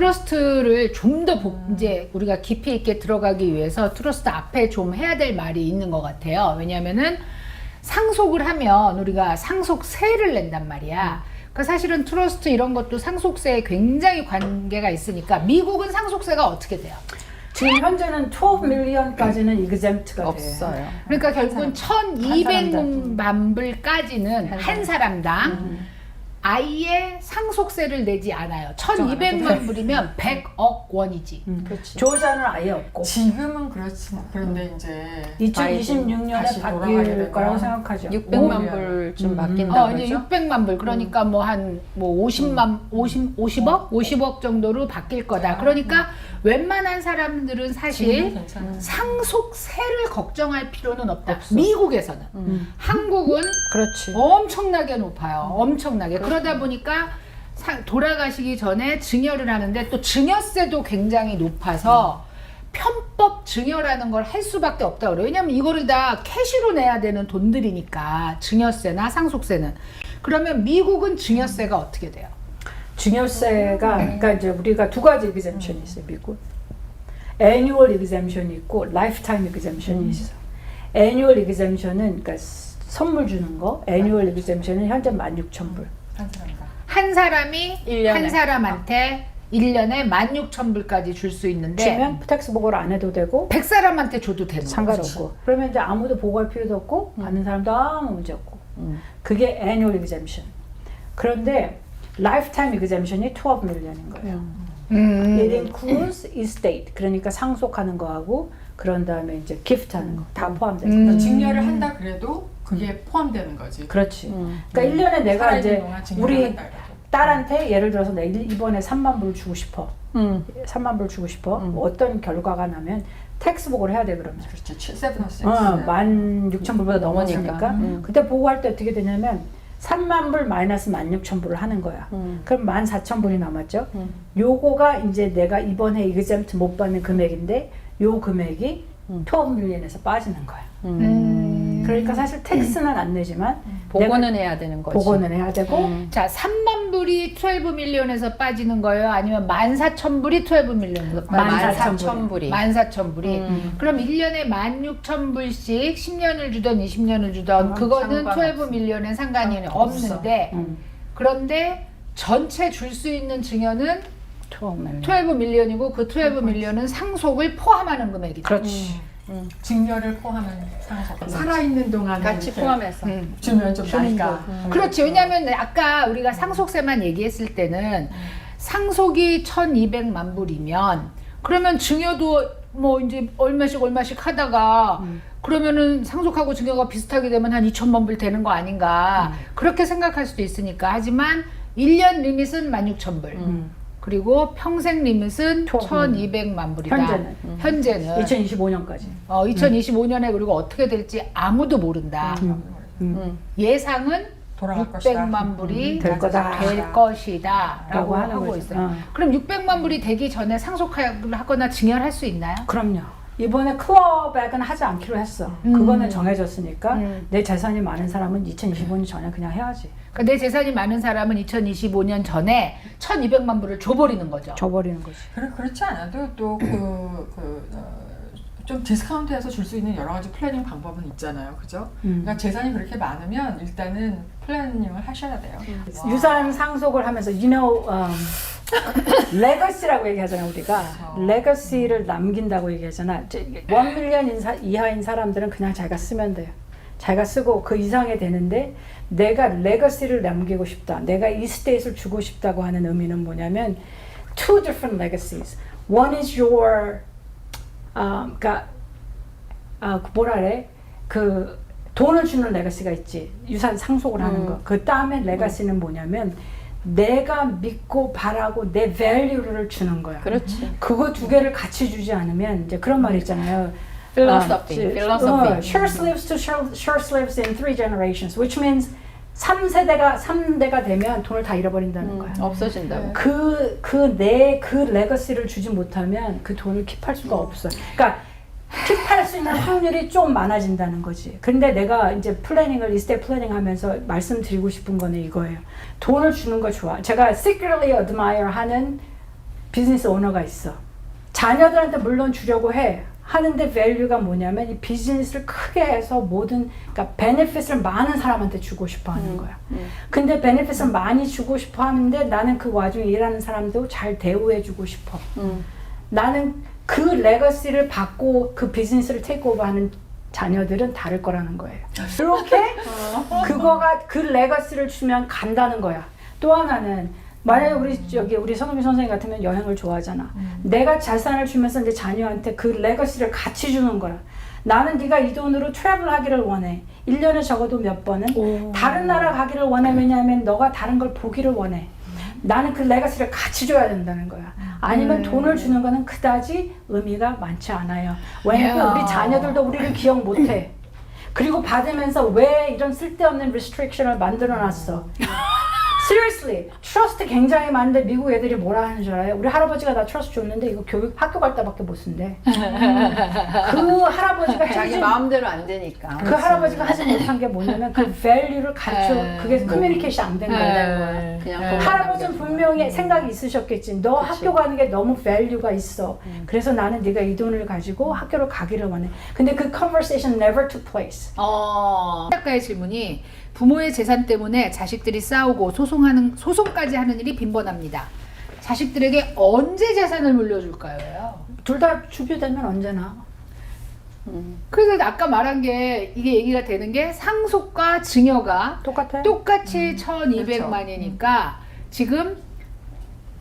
트러스트를 좀 더 이제 우리가 깊이 있게 들어가기 위해서 트러스트 앞에 좀 해야 될 말이 있는 것 같아요. 왜냐면은 상속을 하면 우리가 상속세를 낸단 말이야. 그러니까 사실은 트러스트 이런 것도 상속세에 굉장히 관계가 있으니까 미국은 상속세가 어떻게 돼요? 지금 현재는 12 밀리언까지는 exempt가 없어요. 그러니까 결국은 1200만 불까지는 한 사람당 아예 상속세를 내지 않아요. 1200만 불이면 100억 원이지. 그렇지. 조자는 아예 없고 지금은 그렇지. 그런데 이제 2026년에 다시 돌아가게 바뀔 되면 거라고 생각하죠. 600만 불쯤 바뀐다고 이제 그러죠? 600만 불. 그러니까 뭐 한 뭐 50억? 50억 정도로 바뀔 거다. 그러니까 웬만한 사람들은 사실 상속세를 걱정할 필요는 없다. 미국에서는. 한국은 그렇지. 엄청나게 높아요. 엄청나게. 그러다 보니까 돌아가시기 전에 증여를 하는데 또 증여세도 굉장히 높아서 편법 증여라는 걸 할 수밖에 없다고 그래요. 왜냐면 이거를 다 캐시로 내야 되는 돈들이니까 증여세나 상속세는. 그러면 미국은 증여세가 어떻게 돼요? 증여세가 그러니까 이제 우리가 두 가지 exemption이 있어요. 미국. annual exemption이 있고 lifetime exemption이 있어. annual exemption은 그러니까 선물 주는 거. annual exemption은 현재 16,000불. 한 사람당. 한 사람이 1년에. 한 사람한테 1년에 16,000불까지 줄 수 있는데 주면 텍스 보고를 안 해도 되고 100사람한테 줘도 되는 거지. 상관없고. 그러면 이제 아무도 보고할 필요도 없고 받는 사람도 아무 문제 없고. 그게 annual exemption. 그런데 lifetime exemption이 12 million인 거예요. It includes estate. 그러니까 상속하는 거하고 그런 다음에 이제 gift하는 거 다 포함돼요. 증여를 한다 그래도 그게 포함되는 거지. 그렇지. 그러니까 1년에 내가 살아있는 이제 동안 증여를 우리 한다 그래도. 딸한테 예를 들어서 내가 이번에 3만 불 주고 싶어. 3만 불 주고 싶어. 뭐 어떤 결과가 나면 텍스 보고를 해야 돼 그러면. 그렇지. 706. 16,000불보다 넘었으니까. 넘으니까. 그때 보고할 때 어떻게 되냐면 3만 불 마이너스 16,000불을 하는 거야. 그럼 14,000불이 남았죠. 요거가 이제 내가 이번에 exempt 못 받는 금액인데 요 금액이 12 밀리언에서 빠지는 거야. 그러니까 사실 텍스는 안 내지만 보고는 해야 되는 거지. 보고는 해야 되고 자, 3만 불이 12 밀리언에서 빠지는 거예요? 아니면 14,000불이 12 밀리언에서 빠지는 14,000불이. 14,000불이. 그럼 1년에 16,000불씩 10년을 주던 20년을 주던 그거는 12 밀리언에 상관이 없는데 그런데 전체 줄 수 있는 증여는 12 밀리언이고 그 12 밀리언은 상속을 포함하는 금액이죠. 그렇지. 증여를 포함한 상속. 살아있는 동안 같이 포함해서. 주면 좀 나니까. 그렇지. 왜냐하면 아까 우리가 상속세만 얘기했을 때는 상속이 1,200만 불이면 그러면 증여도 뭐 이제 얼마씩 하다가 그러면은 상속하고 증여가 비슷하게 되면 한 2천만 불 되는 거 아닌가 그렇게 생각할 수도 있으니까. 하지만 1년 리밋은 16,000불. 그리고 평생 리밋은 1,200만 불이다. 현재는 2025년까지. 2025년에 그리고 어떻게 될지 아무도 모른다. 예상은 돌아갈 600만 불이 될 거다. 될 것이다 라고 하는 하고 거죠. 있어요. 그럼 600만 불이 되기 전에 상속을 하거나 증여를 할 수 있나요? 그럼요. 이번에 클로백은 하지 않기로 했어. 그거는 정해졌으니까 내 재산이 많은 사람은 2025년 전에 그냥 해야지. 그러니까 내 재산이 많은 사람은 2025년 전에 1,200만 불을 줘버리는 거죠. 줘버리는 거지. 그렇지 않아도 또 좀 디스카운트해서 줄 수 있는 여러 가지 플래닝 방법은 있잖아요. 그죠? 그러니까 재산이 그렇게 많으면 일단은 플래닝을 하셔야 돼요. 유산 상속을 하면서 레거시라고 얘기하잖아 우리가. 레거시를 남긴다고 얘기하잖아. 1 밀리언 이하인 사람들은 그냥 자기가 쓰면 돼요. 자기가 쓰고 그 이상이 되는데 내가 레거시를 남기고 싶다. 내가 이스테이트를 주고 싶다고 하는 의미는 뭐냐면 two different legacies. One is your 그러니까 뭐라 그래? 그 돈을 주는 레거시가 있지. 유산 상속을 하는 거. 그 다음에 레거시는 뭐냐면 내가 믿고 바라고 내 value를 주는 거야. 그렇지. 그거 두 개를 같이 주지 않으면 이제 그런 말 있잖아요. Philosophy. Short lives to short lives in 3 generations, which means 3대가 되면 돈을 다 잃어버린다는 거야. 없어진다고. 그 레거시를 주지 못하면 그 돈을 킵할 수가 없어. 그러니까 킵할 수 있는 확률이 좀 많아진다는 거지. 근데 내가 이제 이스테이트 플래닝 하면서 말씀드리고 싶은 거는 이거예요. 돈을 주는 거 좋아. 제가 secretly admire 하는 비즈니스 오너가 있어. 자녀들한테 물론 주려고 해. 하는데 value가 뭐냐면 이 비즈니스를 크게 해서 그러니까 베네핏을 많은 사람한테 주고 싶어 하는 거야. 근데 베네핏을 많이 주고 싶어 하는데 나는 그 와중에 일하는 사람도 잘 대우해 주고 싶어. 나는 그 레거시를 받고 그 비즈니스를 테이크오버 하는 자녀들은 다를 거라는 거예요. 이렇게 그 레거시를 주면 간다는 거야. 또 하나는 만약에 우리 손흥민 선생님 같으면 여행을 좋아하잖아. 내가 자산을 주면서 이제 자녀한테 그 레거시를 같이 주는 거야. 나는 네가 이 돈으로 트래블 하기를 원해. 1년에 적어도 몇 번은 다른 나라 가기를 원해. 왜냐하면 너가 다른 걸 보기를 원해. 나는 그 레거시를 같이 줘야 된다는 거야. 아니면 돈을 주는 거는 그다지 의미가 많지 않아요. 왜냐면 우리 자녀들도 우리를 기억 못해. 그리고 받으면서 왜 이런 쓸데없는 restriction을 만들어놨어. Seriously, 트러스트 굉장히 많은데 미국 애들이 뭐라 하는 줄 알아요? 우리 할아버지가 나 트러스트 줬는데 이거 교육 학교 갈 때밖에 못 쓴대. 그 할아버지가 자기 마음대로 안 되니까. 그 할아버지가 하지 못한 게 뭐냐면 그 value를 그게 커뮤니케이션 안 된 거야. 그냥 할아버지는 분명히 생각이 있으셨겠지. 너 학교 가는 게 너무 value가 있어. 그래서 나는 네가 이 돈을 가지고 학교를 가기를 원해. 근데 그 conversation never took place. 작가의 질문이 부모의 재산 때문에 자식들이 싸우고 소송까지 하는 일이 빈번합니다. 자식들에게 언제 재산을 물려줄까요? 둘 다 준비되면 언제나. 그래서 아까 말한 게 이게 얘기가 되는 게 상속과 증여가 똑같이 1200만이니까 지금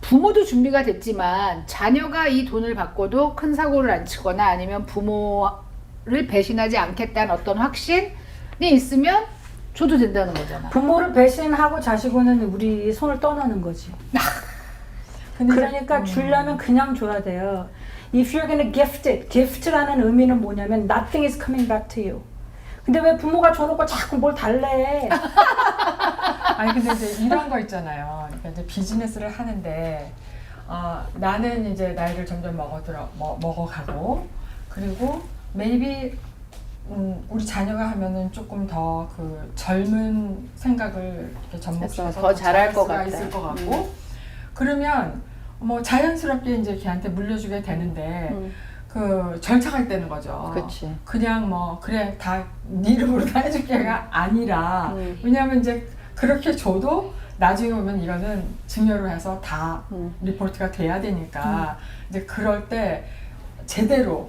부모도 준비가 됐지만 자녀가 이 돈을 받고도 큰 사고를 안 치거나 아니면 부모를 배신하지 않겠다는 어떤 확신이 있으면 줘도 된다는 거잖아. 부모를 배신하고 자식은 우리 손을 떠나는 거지. 그러니까 주려면 그냥 줘야 돼요. If you're gonna gift it, gift라는 의미는 뭐냐면 nothing is coming back to you. 근데 왜 부모가 줘놓고 자꾸 뭘 달래? 아니 근데 이제 이런 거 있잖아요. 그러니까 이제 비즈니스를 하는데 나는 이제 나이를 점점 먹어가고 그리고 maybe 우리 자녀가 하면은 조금 더 그 젊은 생각을 이렇게 접목시켜서 더 잘할 것 수가 같다. 있을 것 같고 그러면 뭐 자연스럽게 이제 걔한테 물려주게 되는데 그 절차가 있다는 거죠. 그치. 그냥 뭐 그래 다 네 이름으로 다 해줄게가 아니라 왜냐하면 이제 그렇게 줘도 나중에 보면 이거는 증여로 해서 다 리포트가 돼야 되니까 이제 그럴 때 제대로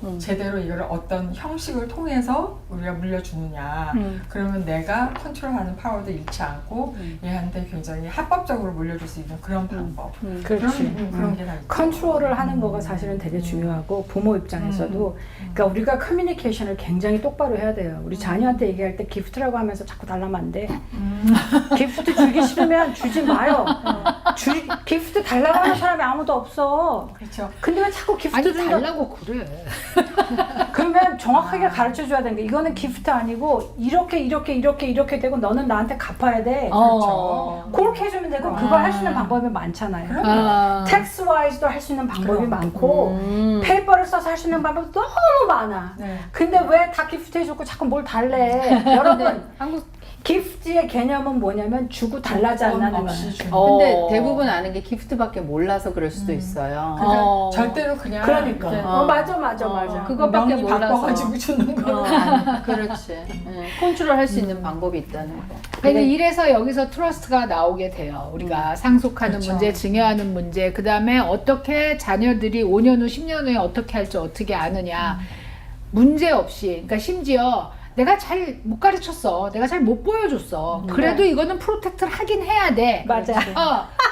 이거를 어떤 형식을 통해서 우리가 물려주느냐 그러면 내가 컨트롤하는 파워도 잃지 않고 얘한테 굉장히 합법적으로 물려줄 수 있는 그런 방법 그런 게 다 있죠. 컨트롤을 하는 거가 사실은 되게 중요하고 부모 입장에서도 그러니까 우리가 커뮤니케이션을 굉장히 똑바로 해야 돼요. 우리 자녀한테 얘기할 때 기프트라고 하면서 자꾸 달라면 안 돼. 기프트 주기 싫으면 주지 마요. 기프트 달라고 하는 사람이 아무도 없어. 그렇죠. 근데 왜 자꾸 기프트 아니 준다? 달라고 그래. 그러면 정확하게 가르쳐 줘야 되는 게 이거는 기프트 아니고 이렇게 되고 너는 나한테 갚아야 돼. 그렇죠. 그렇게 해주면 되고 그거 할 수 있는 방법이 많잖아요. 텍스 와이즈도 할 수 있는 방법이 많고 페이퍼를 써서 할 수 있는 방법도 너무 많아. 네. 근데 왜 다 기프트 해주고 자꾸 뭘 달래? 여러분 한국 기프트의 개념은 뭐냐면 주고 달라지 않는 없이 거야. 주는 근데 대부분 아는 게 기프트밖에 몰라서 그럴 수도 있어요. 그러니까 절대로 그냥 그러니까 이렇게 맞아. 그것밖에 명이 몰라서. 바꿔가지고 주는 거. 그렇지. 컨트롤 할 수 있는 방법이 있다는 거. 근데 이래서 여기서 트러스트가 나오게 돼요. 우리가 상속하는 그렇죠. 문제, 증여하는 문제, 그 다음에 어떻게 자녀들이 5년 후, 10년 후에 어떻게 할지 어떻게 아느냐. 문제 없이, 그러니까 심지어 내가 잘 못 가르쳤어. 내가 잘 못 보여줬어. 그래도 이거는 프로텍트를 하긴 해야 돼. 맞아.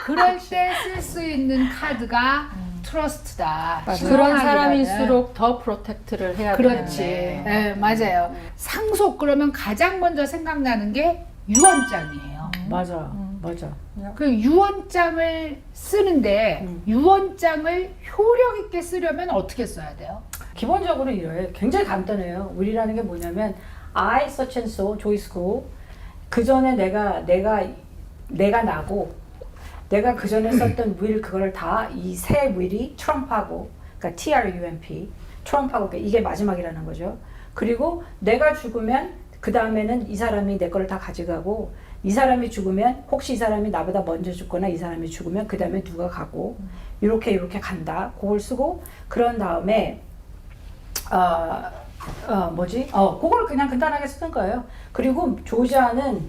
그럴 때 쓸 수 있는 카드가 트러스트다. 그런 사람일수록 더 프로텍트를 해야 그렇지. 되는데. 네, 맞아요. 상속 그러면 가장 먼저 생각나는 게 유언장이에요. 맞아. 그 유언장을 쓰는데 유언장을 효력 있게 쓰려면 어떻게 써야 돼요? 기본적으로 이래. 굉장히 간단해요. will이라는 게 뭐냐면 I such and so 조이스고 그 전에 내가 나고 내가 그 전에 썼던 will 그거를 다 이 새 will이 트럼프하고 그러니까 TRUMP 트럼프하고 이게 마지막이라는 거죠. 그리고 내가 죽으면 그 다음에는 이 사람이 내 거를 다 가져가고 이 사람이 죽으면 혹시 이 사람이 나보다 먼저 죽거나 이 사람이 죽으면 그 다음에 누가 가고 이렇게 간다. 그걸 쓰고 그런 다음에 그걸 그냥 간단하게 쓰는 거예요. 그리고 조지아는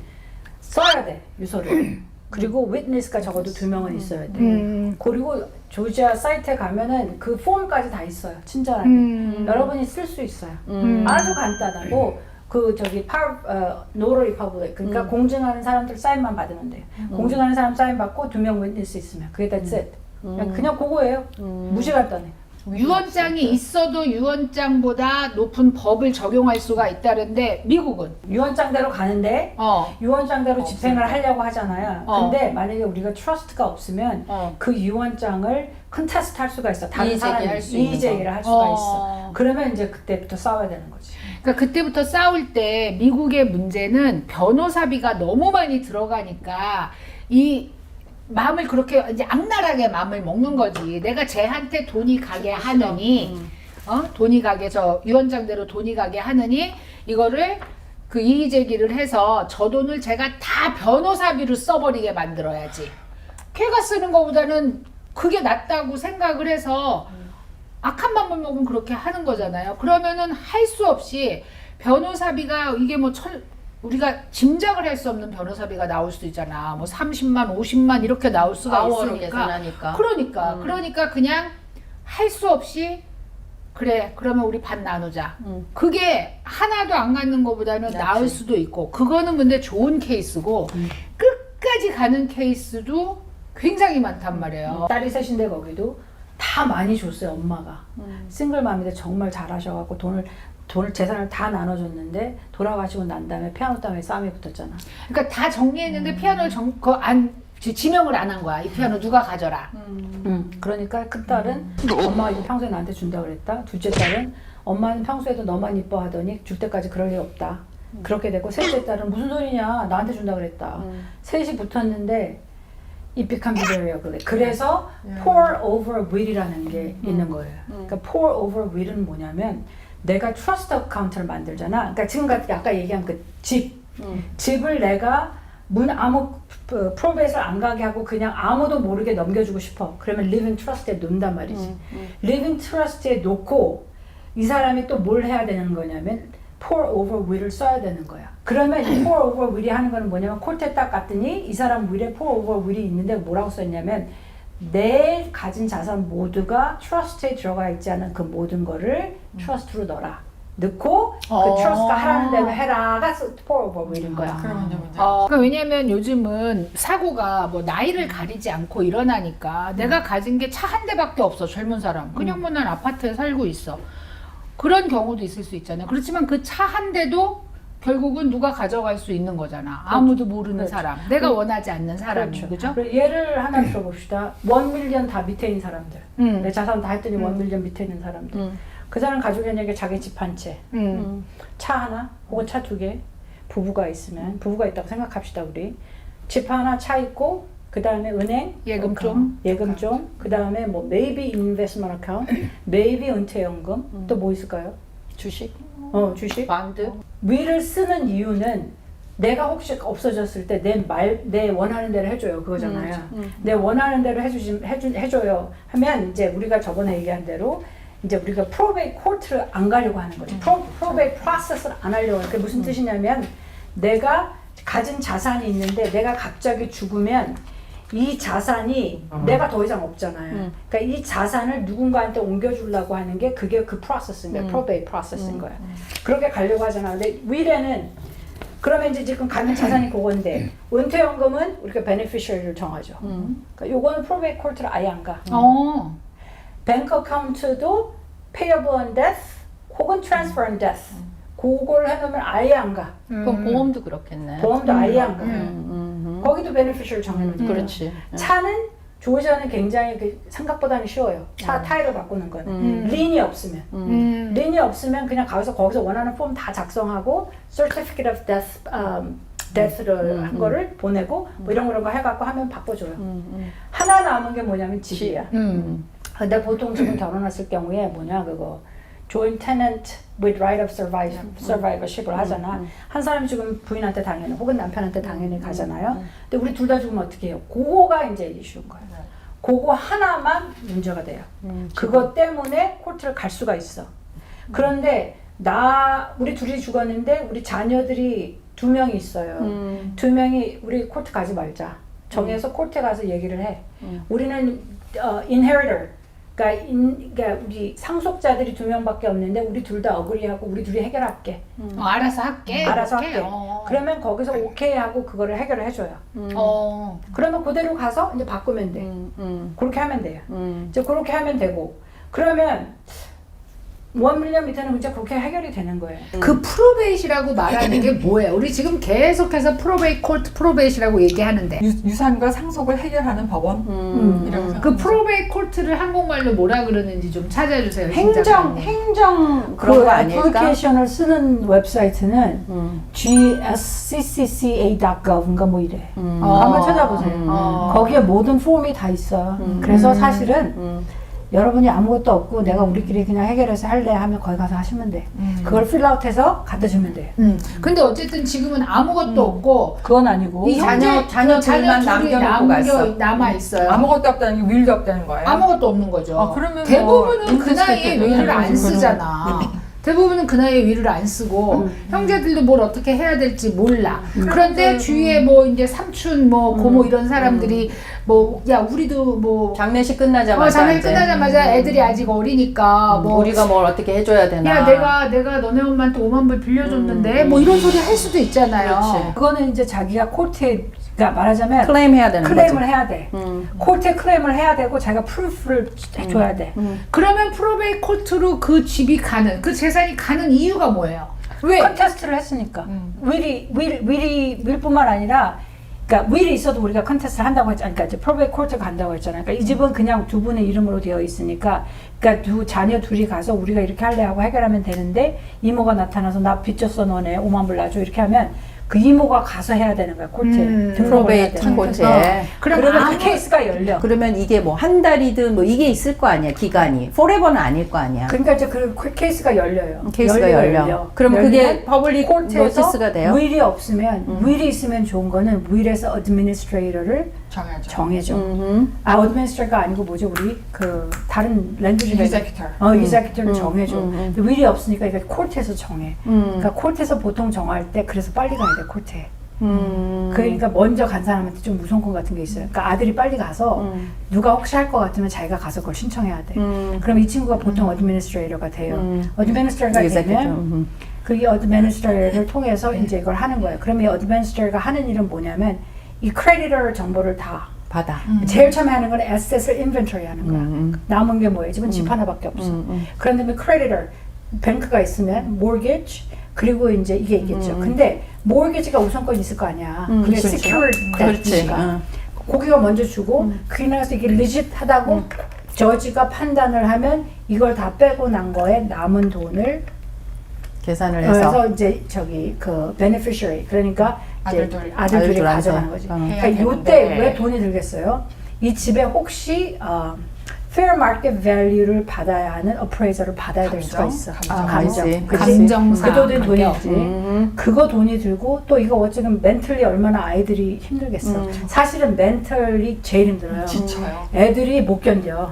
써야 돼 유서를. 그리고 witness가 적어도 2명은 있어야 돼. 그리고 조지아 사이트에 가면은 그 폼까지 다 있어요. 친절하게. 여러분이 쓸 수 있어요. 아주 간단하고 그 저기 notary public 그러니까 공증하는 사람들 사인만 받으면 돼요. 공증하는 사람 사인 받고 2명 witness 있으면 그게 that's it. 그냥 그거예요. 무지 간단해. 유언장이 있어도 유언장보다 높은 법을 적용할 수가 있다는데 미국은 유언장대로 가는데 유언장대로 집행을 하려고 하잖아요. 근데 만약에 우리가 트러스트가 없으면 그 유언장을 컨테스트 할 수가 있어. 다른 사람이 이의제기를 할 수가 있어. 그러면 이제 그때부터 싸워야 되는 거지. 그러니까 그때부터 싸울 때 미국의 문제는 변호사비가 너무 많이 들어가니까 이 마음을 그렇게 이제 악랄하게 마음을 먹는 거지. 내가 쟤한테 돈이 가게 하느니, 돈이 가게 유언장대로 돈이 가게 하느니 이거를 그 이의 제기를 해서 저 돈을 제가 다 변호사비로 써버리게 만들어야지. 걔가 쓰는 것보다는 그게 낫다고 생각을 해서 악한 마음을 먹으면 그렇게 하는 거잖아요. 그러면은 할 수 없이 변호사비가 이게 뭐 우리가 짐작을 할 수 없는 변호사비가 나올 수도 있잖아. 뭐 30만, 50만 이렇게 나올 수가 있으니까. 그러니까 그냥 할 수 없이 그래. 그러면 우리 반 나누자. 그게 하나도 안 갖는 것보다는 나을 수도 있고. 그거는 근데 좋은 케이스고 끝까지 가는 케이스도 굉장히 많단 말이에요. 딸이 셋인데 거기도 다 많이 줬어요. 엄마가. 싱글맘인데 정말 잘하셔갖고 돈을 재산을 다 나눠줬는데 돌아가시고 난 다음에 피아노 때문에 싸움이 붙었잖아. 그러니까 다 정리했는데 피아노를 지명을 안 한 거야. 이 피아노 누가 가져라. 그러니까 큰 딸은 엄마가 이거 평소에 나한테 준다고 그랬다. 둘째 딸은 엄마는 평소에도 너만 이뻐하더니 줄 때까지 그럴 일 없다. 그렇게 됐고 셋째 딸은 무슨 소리냐 나한테 준다고 그랬다. 셋이 붙었는데 it becomes very ugly. 그래서 pour over will이라는 게 있는 거예요. 그러니까 pour over will은 뭐냐면 내가 트러스트 어카운트를 만들잖아. 그러니까 지금 아까 얘기한 그 집을 내가 아무 프로베이스를 안 가게 하고 그냥 아무도 모르게 넘겨주고 싶어. 그러면 living trust에 놓는단 말이지. living trust에 놓고 이 사람이 또 뭘 해야 되는 거냐면 pour over will을 써야 되는 거야. 그러면 이 pour over will이 하는 거는 뭐냐면 콜트에 딱 갔더니 이 사람 will에 pour over will이 있는데 뭐라고 썼냐면 내 가진 자산 모두가 트러스트에 들어가 있지 않은 그 모든 거를 트러스트로 넣어라. 넣고 그 트러스트가 하라는 대로 해라가 pour over will인 거야. 그러니까 왜냐면 요즘은 사고가 뭐 나이를 가리지 않고 일어나니까 내가 가진 게 차 한 대밖에 없어. 젊은 사람. 그냥 뭐 난 아파트에 살고 있어. 그런 경우도 있을 수 있잖아요. 그렇지만 그 차 한 대도 결국은 누가 가져갈 수 있는 거잖아. 아무도 모르는 사람. 내가 원하지 않는 사람이. 그죠? 예를 하나 들어봅시다. 1밀리언 다 밑에 있는 사람들. 내 자산 다 했더니 1밀리언 밑에 있는 사람들. 그 사람 가족이 만약에 자기 집 한 채, 차 하나 혹은 차 2개, 부부가 있다고 생각합시다. 우리 집 하나, 차 있고 그 다음에 은행 예금 좀, 그 다음에 뭐 maybe investment account, maybe 은퇴연금, 또 뭐 있을까요? 주식, 주식, 반드. will을 쓰는 이유는 내가 혹시 없어졌을 때 내 원하는 대로 해줘요 그거잖아요. 내 원하는 대로 해줘요 하면 이제 우리가 저번에 얘기한 대로 이제 우리가 프로베이 코트를 안 가려고 하는 거죠. 프로베이 프로세스를 안 하려고 하는. 그게 무슨 뜻이냐면 내가 가진 자산이 있는데 내가 갑자기 죽으면 이 자산이 내가 더 이상 없잖아요. 그러니까 이 자산을 누군가한테 옮겨주려고 하는 게 그게 그 프로세스인 거야. 프로베이 프로세스인 거야. 그렇게 가려고 하잖아. 근데 will에는 그러면 이제 지금 갖는 자산이 그건데 은퇴연금은 우리가 베네피셔리를 정하죠. 그러니까 요거는 프로베이 코트를 아예 안 가. 뱅크 어카운트도 payable on death 혹은 transfer on death. 그걸 해놓으면 아예 안 가. 그럼 보험도 그렇겠네. 보험도 아예 안 가. 거기도 베네피셜 정해놓는 거야. 그렇지. 차는 조지아는 굉장히 생각보다는 쉬워요. 차 타이를 바꾸는 거는. 린이 없으면. 린이 없으면 그냥 거기서 원하는 폼 다 작성하고 certificate of death를 한 거를 보내고 뭐 이런 거 해갖고 하면 바꿔줘요. 하나 남은 게 뭐냐면 집이야. 근데 보통 지금 결혼했을 경우에 그거 joint tenant with right of survivorship을 하잖아. 한 사람이 지금 부인한테 당연히 혹은 남편한테 당연히 가잖아요. 근데 우리 둘 다 죽으면 어떻게 해요? 그거가 이제 이슈인 거예요. 그거 하나만 문제가 돼요. 그것 때문에 코र्트를 갈 수가 있어. 그런데 우리 둘이 죽었는데 우리 자녀들이 2명이 있어요. 2명이 우리 코र्트 가지 말자. 정해서 코र्트에 가서 얘기를 해. 우리는 inheritor, 그러니까 우리 상속자들이 2명밖에 없는데 우리 둘 다 어그리하고 우리 둘이 해결할게. 알아서 할게. 알아서 이렇게. 할게. 그러면 거기서 오케이 하고 그거를 해결을 해줘요. 그러면 그대로 가서 이제 바꾸면 돼. 그렇게 하면 돼요. 이제 그렇게 하면 되고. 그러면 1 밀리언 밑에는 이제 그렇게 해결이 되는 거예요. 그 프로베이시라고 말하는 게 뭐예요? 우리 지금 계속해서 프로베이 콜트 프로베이시라고 얘기하는데 유산과 상속을 해결하는 법원 이런 그 프로베이 콜트를 한국말로 뭐라 그러는지 좀 찾아주세요. 행정 그런 그 거 아닐까? 애플리케이션을 쓰는 웹사이트는 gscca.gov인가 뭐 이래. 한번 찾아보세요. 거기에 모든 폼이 다 있어. 그래서 사실은 여러분이 아무것도 없고 내가 우리끼리 그냥 해결해서 할래 하면 거기 가서 하시면 돼. 그걸 필아웃해서 갖다 주면 돼요. 근데 어쨌든 지금은 아무것도 없고 그건 아니고 이 자녀들만 남겨놓고 갔어. 남아 있어요. 아무것도 없다는 게 윌도 없다는 거예요? 아무것도 없는 거죠. 그러면 대부분은 뭐 그 나이에 인터스테이트 위를 안 쓰잖아. 대부분은 그 나이에 위를 안 쓰고 형제들도 뭘 어떻게 해야 될지 몰라. 그런데 주위에 뭐 이제 삼촌 뭐 고모 이런 사람들이 뭐 야 우리도 뭐 장례식 끝나자마자 장례식 이제, 끝나자마자 애들이 아직 어리니까 뭐 우리가 뭘 어떻게 해줘야 되나. 야 내가 너네 엄마한테 5만 불 빌려줬는데 뭐 이런 소리 할 수도 있잖아요. 그렇지. 그거는 이제 자기가 코트에 그러니까 말하자면 클레임해야 되는 클레임을 거죠. 해야 돼. 코트에 클레임을 해야 되고 자기가 프루프를 해줘야 돼. 그러면 프로베이 콜트로 그 집이 가는 그 재산이 가는 이유가 뭐예요? 왜? 컨테스트를 했으니까. 윌뿐만 아니라 그러니까 윌이 있어도 우리가 컨테스트를 한다고 했잖아요. 그러니까 이제 프로베이 코트를 간다고 했잖아요. 그러니까 이 집은 그냥 두 분의 이름으로 되어 있으니까 그러니까 두 자녀 둘이 가서 우리가 이렇게 할래 하고 해결하면 되는데 이모가 나타나서 나 빚졌어 너네 5만 불 놔줘 이렇게 하면 그 이모가 가서 해야 되는 거야 코트에. 프로베이트 코트에. 그러면 그 케이스가 열려. 그러면 이게 뭐 한 달이든 뭐 이게 있을 거 아니야 기간이. forever는 아닐 거 아니야. 그러니까 이제 그 케이스가 열려요. 케이스가 열려. 그럼 그게 퍼블릭 노티스가 돼요? 윌이 없으면 윌이 있으면 좋은 거는 윌에서 어드미니스트레이터를 정해줘. 어드미니스트레이터가 아니고 뭐지 우리 그 다른 랜드지 이자키터를 정해줘. 근데 윌이 없으니까 이게 코트에서 정해. 그러니까 코트에서 보통 정할 때 그래서 빨리 가야 돼 코트에. 그러니까 먼저 간 사람한테 좀 우선권 같은 게 있어요. 그러니까 아들이 빨리 가서 누가 혹시 할 것 같으면 자기가 가서 그걸 신청해야 돼. 그럼 이 친구가 보통 어드미니스트레이터가 돼요. 어드미니스트레이터가 되면 그 어드미니스트레이터를 통해서 이제 이걸 하는 거예요. 그럼 이 어드미니스트레이터가 하는 일은 뭐냐면 이 크레디터 정보를 다 받아. 제일 처음에 하는 건 에셋을 인벤토리 하는 거야. 남은 게 뭐예요? 집은 집 하나밖에 없어. 그런 다음에 크레디터, 뱅크가 있으면 mortgage, 그리고 이제 이게 있겠죠. 근데 mortgage가 우선권이 있을 거 아니야. 그게 secured debt니까. 고기가 먼저 주고 그나서 이게 legit하다고 저지가 판단을 하면 이걸 다 빼고 난 거에 남은 돈을 계산을 해서. 그래서 이제 저기 그 beneficiary 그러니까 아들들이 아들들한테. 가져가는 거지. 그러니까 요때 왜 돈이 들겠어요? 이 집에 혹시 fair market value를 받아야 하는 appraiser를 받아야 될 수가 있어. 감정. 감정상. 그 돈이 들지. 그거 돈이 들고 또 이거 어쨌든 mentally 얼마나 아이들이 힘들겠어. 사실은 mentally 제일 힘들어요. 지쳐요. 애들이 못 견뎌.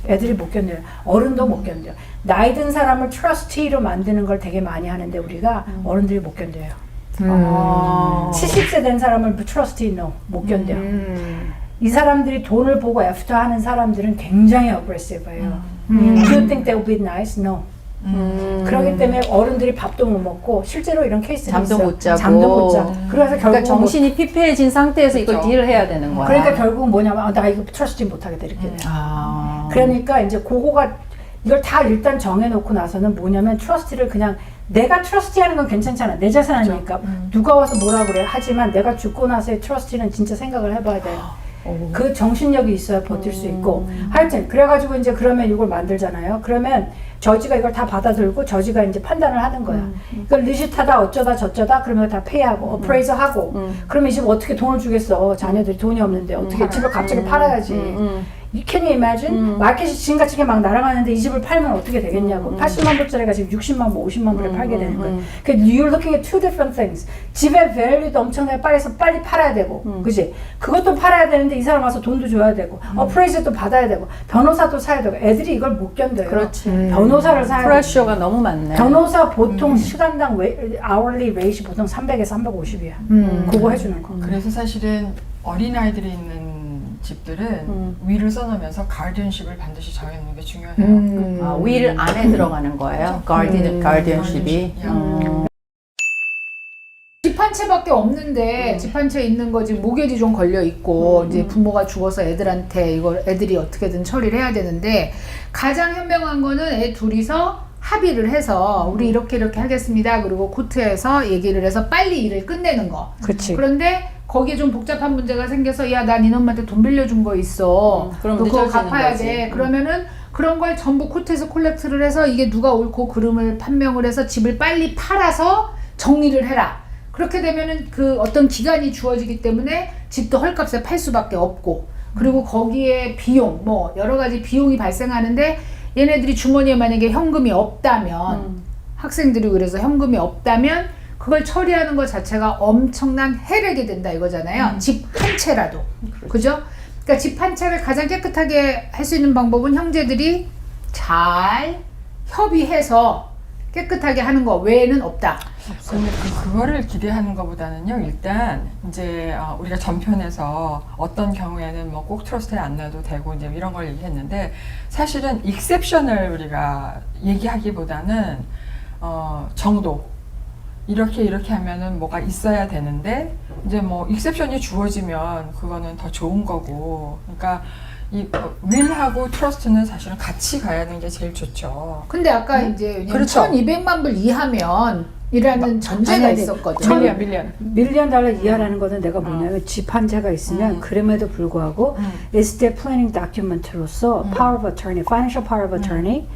애들이 못 견뎌요. 어른도 못 견뎌. 나이 든 사람을 트러스티로 만드는 걸 되게 많이 하는데 우리가 어른들이 못 견뎌요. 70세 된 사람을 트러스티 못 견뎌. 이 사람들이 돈을 보고 애프터 하는 사람들은 굉장히 어그레시브해요. Do you think that would be nice? No. 그렇기 때문에 어른들이 밥도 못 먹고 실제로 이런 케이스가 잠도 있어요. 못 자고. 잠도 못 자. 그래서 결국 그러니까 정신이 피폐해진 상태에서 이걸 딜을 해야 되는 거야. 그러니까 결국 뭐냐면 나 이거 트러스티 못 하겠다 이렇게 돼. 그러니까 이제 그거가 이걸 다 일단 정해놓고 나서는 뭐냐면 트러스티를 그냥 내가 트러스티 하는 건 괜찮잖아. 내 자산이니까. 누가 와서 뭐라 그래. 하지만 내가 죽고 나서의 트러스티는 진짜 생각을 해봐야 돼요. 그 정신력이 있어야 버틸 수 있고. 하여튼 그래가지고 이제 그러면 이걸 만들잖아요. 그러면 저지가 이걸 다 받아들고 저지가 이제 판단을 하는 거야. 이걸 리짓하다 어쩌다 저쩌다 그러면 다 페이하고 어프레이저 하고 그러면 이 집 어떻게 돈을 주겠어. 자녀들이 돈이 없는데 어떻게 집을 갑자기 팔아야지. Can you imagine? 마켓이 지금같이 막 날아가는데 이 집을 팔면 어떻게 되겠냐고. 80만 불짜리가 지금 60만 불, 50만 불에 팔게 되는 거예요. 그러니까 you're looking at two different things. 집의 value도 엄청나게 빨리 팔아야 되고, 그지? 그것도 팔아야 되는데 이 사람 와서 돈도 줘야 되고, appraisal도 받아야 되고, 변호사도 사야 되고, 애들이 이걸 못 견뎌요. 그렇지. 변호사를 사야 되고. 프레셔가 너무 많네. 변호사 보통 시간당 hourly rate이 보통 300에서 350이야. 그거 해주는 거. 그래서 사실은 어린아이들이 있는 집들은 위를 써놓으면서 가디언십을 반드시 정해놓는 게 중요해요. 아, 윌 안에 들어가는 거예요. 가디언십이. 집 한 채밖에 없는데 집 한 채 있는 거 지금 모기지 좀 걸려 있고 이제 부모가 죽어서 애들한테 이걸 애들이 어떻게든 처리를 해야 되는데 가장 현명한 거는 애 둘이서 합의를 해서 우리 이렇게 하겠습니다. 그리고 코트에서 얘기를 해서 빨리 일을 끝내는 거. 그치. 그런데 거기에 좀 복잡한 문제가 생겨서 야, 난 이놈한테 돈 빌려준 거 있어. 그럼 너 그거 늦어지는 갚아야 거지. 돼. 그러면은 그런 걸 전부 코트에서 콜렉트를 해서 이게 누가 옳고 그름을 판명을 해서 집을 빨리 팔아서 정리를 해라. 그렇게 되면은 그 어떤 기간이 주어지기 때문에 집도 헐값에 팔 수밖에 없고 그리고 거기에 비용 뭐 여러 가지 비용이 발생하는데 얘네들이 주머니에 만약에 현금이 없다면 학생들이 그래서 현금이 없다면 그걸 처리하는 것 자체가 엄청난 해력이 된다 이거잖아요. 집 한 채라도. 그죠? 그러니까 집 한 채를 가장 깨끗하게 할 수 있는 방법은 형제들이 잘 협의해서 깨끗하게 하는 거 외에는 없다. 근데 그거를 기대하는 것보다는요, 일단 이제 우리가 전편에서 어떤 경우에는 뭐 꼭 트러스트에 안 놔도 되고 이제 이런 걸 얘기했는데 사실은 익셉션을 우리가 얘기하기보다는 정도 이렇게 하면은 뭐가 있어야 되는데 이제 뭐 익셉션이 주어지면 그거는 더 좋은 거고 그러니까 이 윌하고 트러스트는 사실은 같이 가야 하는 게 제일 좋죠. 근데 아까 이제 그렇죠. 1200만 불 이하면 이라는 전제가 아니, 있었거든요. 밀리언. $1,000,000 이하라는 것은 내가 뭐냐면 집 한 채가 있으면 그럼에도 불구하고 estate planning document로서 power of attorney, financial power of attorney,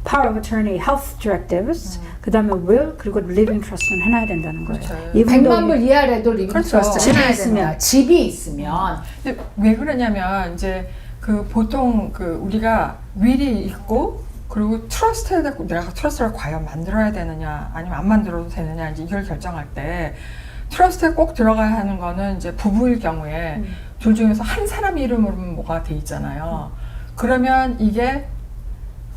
power of attorney, health directives, 그 다음에 will, 그리고 living trust는 해놔야 된다는 거예요. 그렇죠. 100만 불 이하라도 리빙 그렇죠. 트러스트 집이 해놔야 있으면. 된다. 집이 있으면. 근데 왜 그러냐면 이제 그 보통 그 우리가 윌이 있고 그리고 트러스트에 대고 내가 트러스트를 과연 만들어야 되느냐 아니면 안 만들어도 되느냐 이제 이걸 결정할 때 트러스트에 꼭 들어가야 하는 거는 이제 부부일 경우에 둘 중에서 한 사람 이름으로 뭐가 돼 있잖아요. 그러면 이게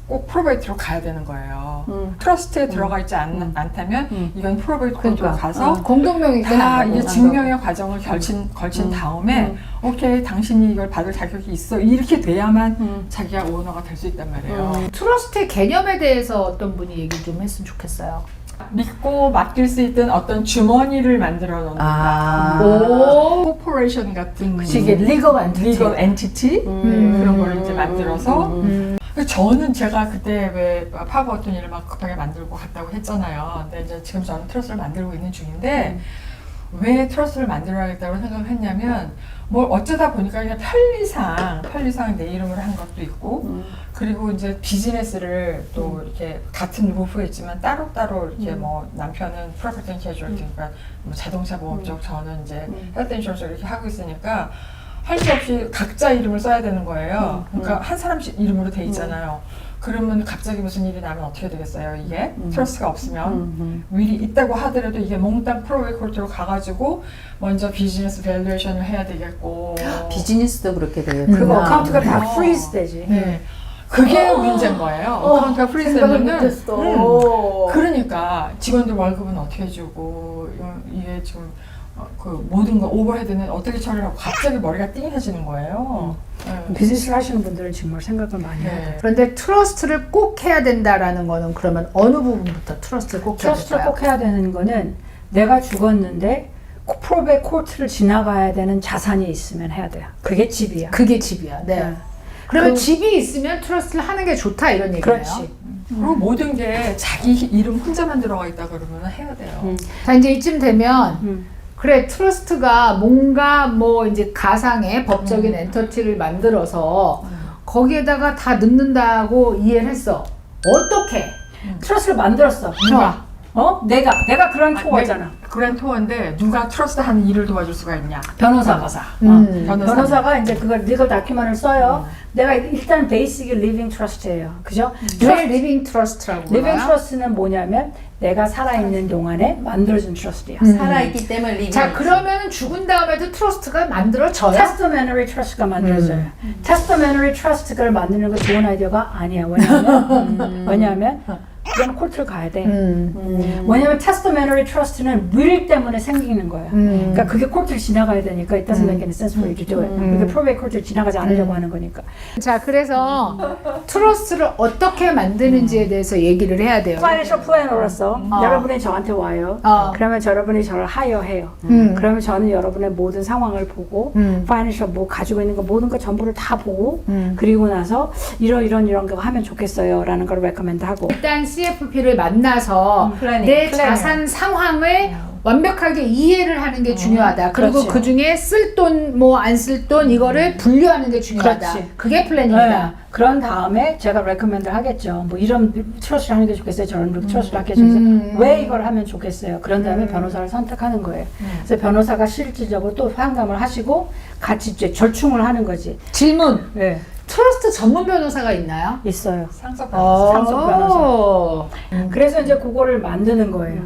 꼭 프로베이트로 가야 되는 거예요. 트러스트에 들어가 있지 않다면 이건 프로베이트 코트로 그러니까. 가서 공동명의권 다 안 이게 가고. 증명의 과정을 걸친 다음에 오케이 당신이 이걸 받을 자격이 있어 이렇게 돼야만 자기가 오너가 될 수 있단 말이에요. 트러스트의 개념에 대해서 어떤 분이 얘기 좀 했으면 좋겠어요. 믿고 맡길 수 있던 어떤 주머니를 만들어 놓는다. 아. 오. 코퍼레이션 같은 이게 legal entity. 리걸 엔티티 그런 걸 이제 만들어서 저는 제가 그때 왜 파버 어떤 일을 막 급하게 만들고 갔다고 했잖아요. 근데 이제 지금 저는 트러스를 만들고 있는 중인데 왜 트러스를 만들어야겠다고 생각을 했냐면 뭘 어쩌다 보니까 그냥 편리상 내 이름으로 한 것도 있고 그리고 이제 비즈니스를 또 이렇게 같은 루프에 있지만 따로따로 이렇게 뭐 남편은 프로퍼티 앤 캐주얼티 그러니까 뭐 자동차 보험 쪽 저는 이제 헬스 인슈런스 이렇게 하고 있으니까 할 수 없이 각자 이름을 써야 되는 거예요. 그러니까 한 사람씩 이름으로 돼 있잖아요. 그러면 갑자기 무슨 일이 나면 어떻게 되겠어요, 이게? 트러스트가 없으면. 윌이 있다고 하더라도 이게 몽땅 프로웨이코트로 가가지고 먼저 비즈니스 밸류에이션을 해야 되겠고. 비즈니스도 그렇게 그리고 되겠구나. 어카운트가 다 그래요. freeze 되지. 네. 그게 문제인 거예요. 어카운트가 프리즈 되면은. 그러니까 직원들 월급은 어떻게 주고, 이게 지금 그 모든 거 오버헤드는 어떻게 처리하고 갑자기 머리가 띵해지는 거예요. 네. 비즈니스를 하시는 분들은 정말 생각을 많이 해야 돼요. 네. 그런데 트러스트를 꼭 해야 된다라는 거는 그러면 어느 부분부터 트러스트를 꼭 해야 트러스트를 될까요? 꼭 해야 되는 거는 내가 죽었는데 프로베 코트를 지나가야 되는 자산이 있으면 해야 돼요. 그게 집이야. 그게 집이야. 네. 네. 그러면 집이 있으면 트러스트를 하는 게 좋다 이런 얘기예요. 그렇지. 그리고 모든 게 자기 이름 혼자만 들어가 있다 그러면 해야 돼요. 자 이제 이쯤 되면 그래 트러스트가 뭔가 뭐 이제 가상의 법적인 엔터티를 만들어서 거기에다가 다 넣는다고 이해를 했어. 어떻게? 트러스트를 만들었어. 누가? 내가 그랜토어잖아. 그랜토어인데 누가 트러스트하는 일을 도와줄 수가 있냐? 변호사가. 변호사가 이제 그걸 리걸 다큐멘을 써요. 내가 일단 베이직이 리빙 트러스트예요. 그죠? 왜 리빙 트러스트라고 리빙 그래요? 트러스트는 뭐냐면 내가 살아있는 동안에 만들어진 트러스트야. 살아있기 때문에 리빙. 자, 그러면 죽은 다음에도 트러스트가 만들어져요? 테스터메너리 트러스트가 만들어져요. 테스터메너리 트러스트를 만드는 건 좋은 아이디어가 아니야. 왜냐하면 그건 코트를 가야 돼. 왜냐면 테스터메너리 트러스트는 윌 때문에 생기는 거예요. 그러니까 그게 코트를 지나가야 되니까 it doesn't make any sense for you to do it. 그게 프로베이 코트를 지나가지 않으려고 하는 거니까. 자, 그래서 트러스트를 어떻게 만드는지에 대해서 얘기를 해야 돼요. 파이낸셜 플래너로서 여러분이 저한테 와요. 그러면 여러분이 저를 하여해요. 그러면 저는 여러분의 모든 상황을 보고 파이낸셜 뭐 가지고 있는 거 모든 거 전부를 다 보고 그리고 나서 이런 거 하면 좋겠어요 라는 걸 레커멘드하고 일단 CFP를 만나서 플래닝. 내 자산 상황을 완벽하게 이해를 하는 게 중요하다. 그리고 그렇지. 그 중에 쓸 돈, 뭐 안 쓸 돈 이거를 분류하는 게 중요하다. 그렇지. 그게 플래닝이다. 네. 그런 다음에 제가 레커멘드 하겠죠. 뭐 이런 트러스를 하는 게 좋겠어요. 저런 트러스를 하게 좋겠어요. 왜 이걸 하면 좋겠어요. 그런 다음에 변호사를 선택하는 거예요. 그래서 변호사가 실질적으로 또 상담을 하시고 같이 이제 절충을 하는 거지. 질문. 네. 트러스트 전문 변호사가 있나요? 있어요. 상속 변호사. 상속 변호사. 그래서 이제 그거를 만드는 거예요.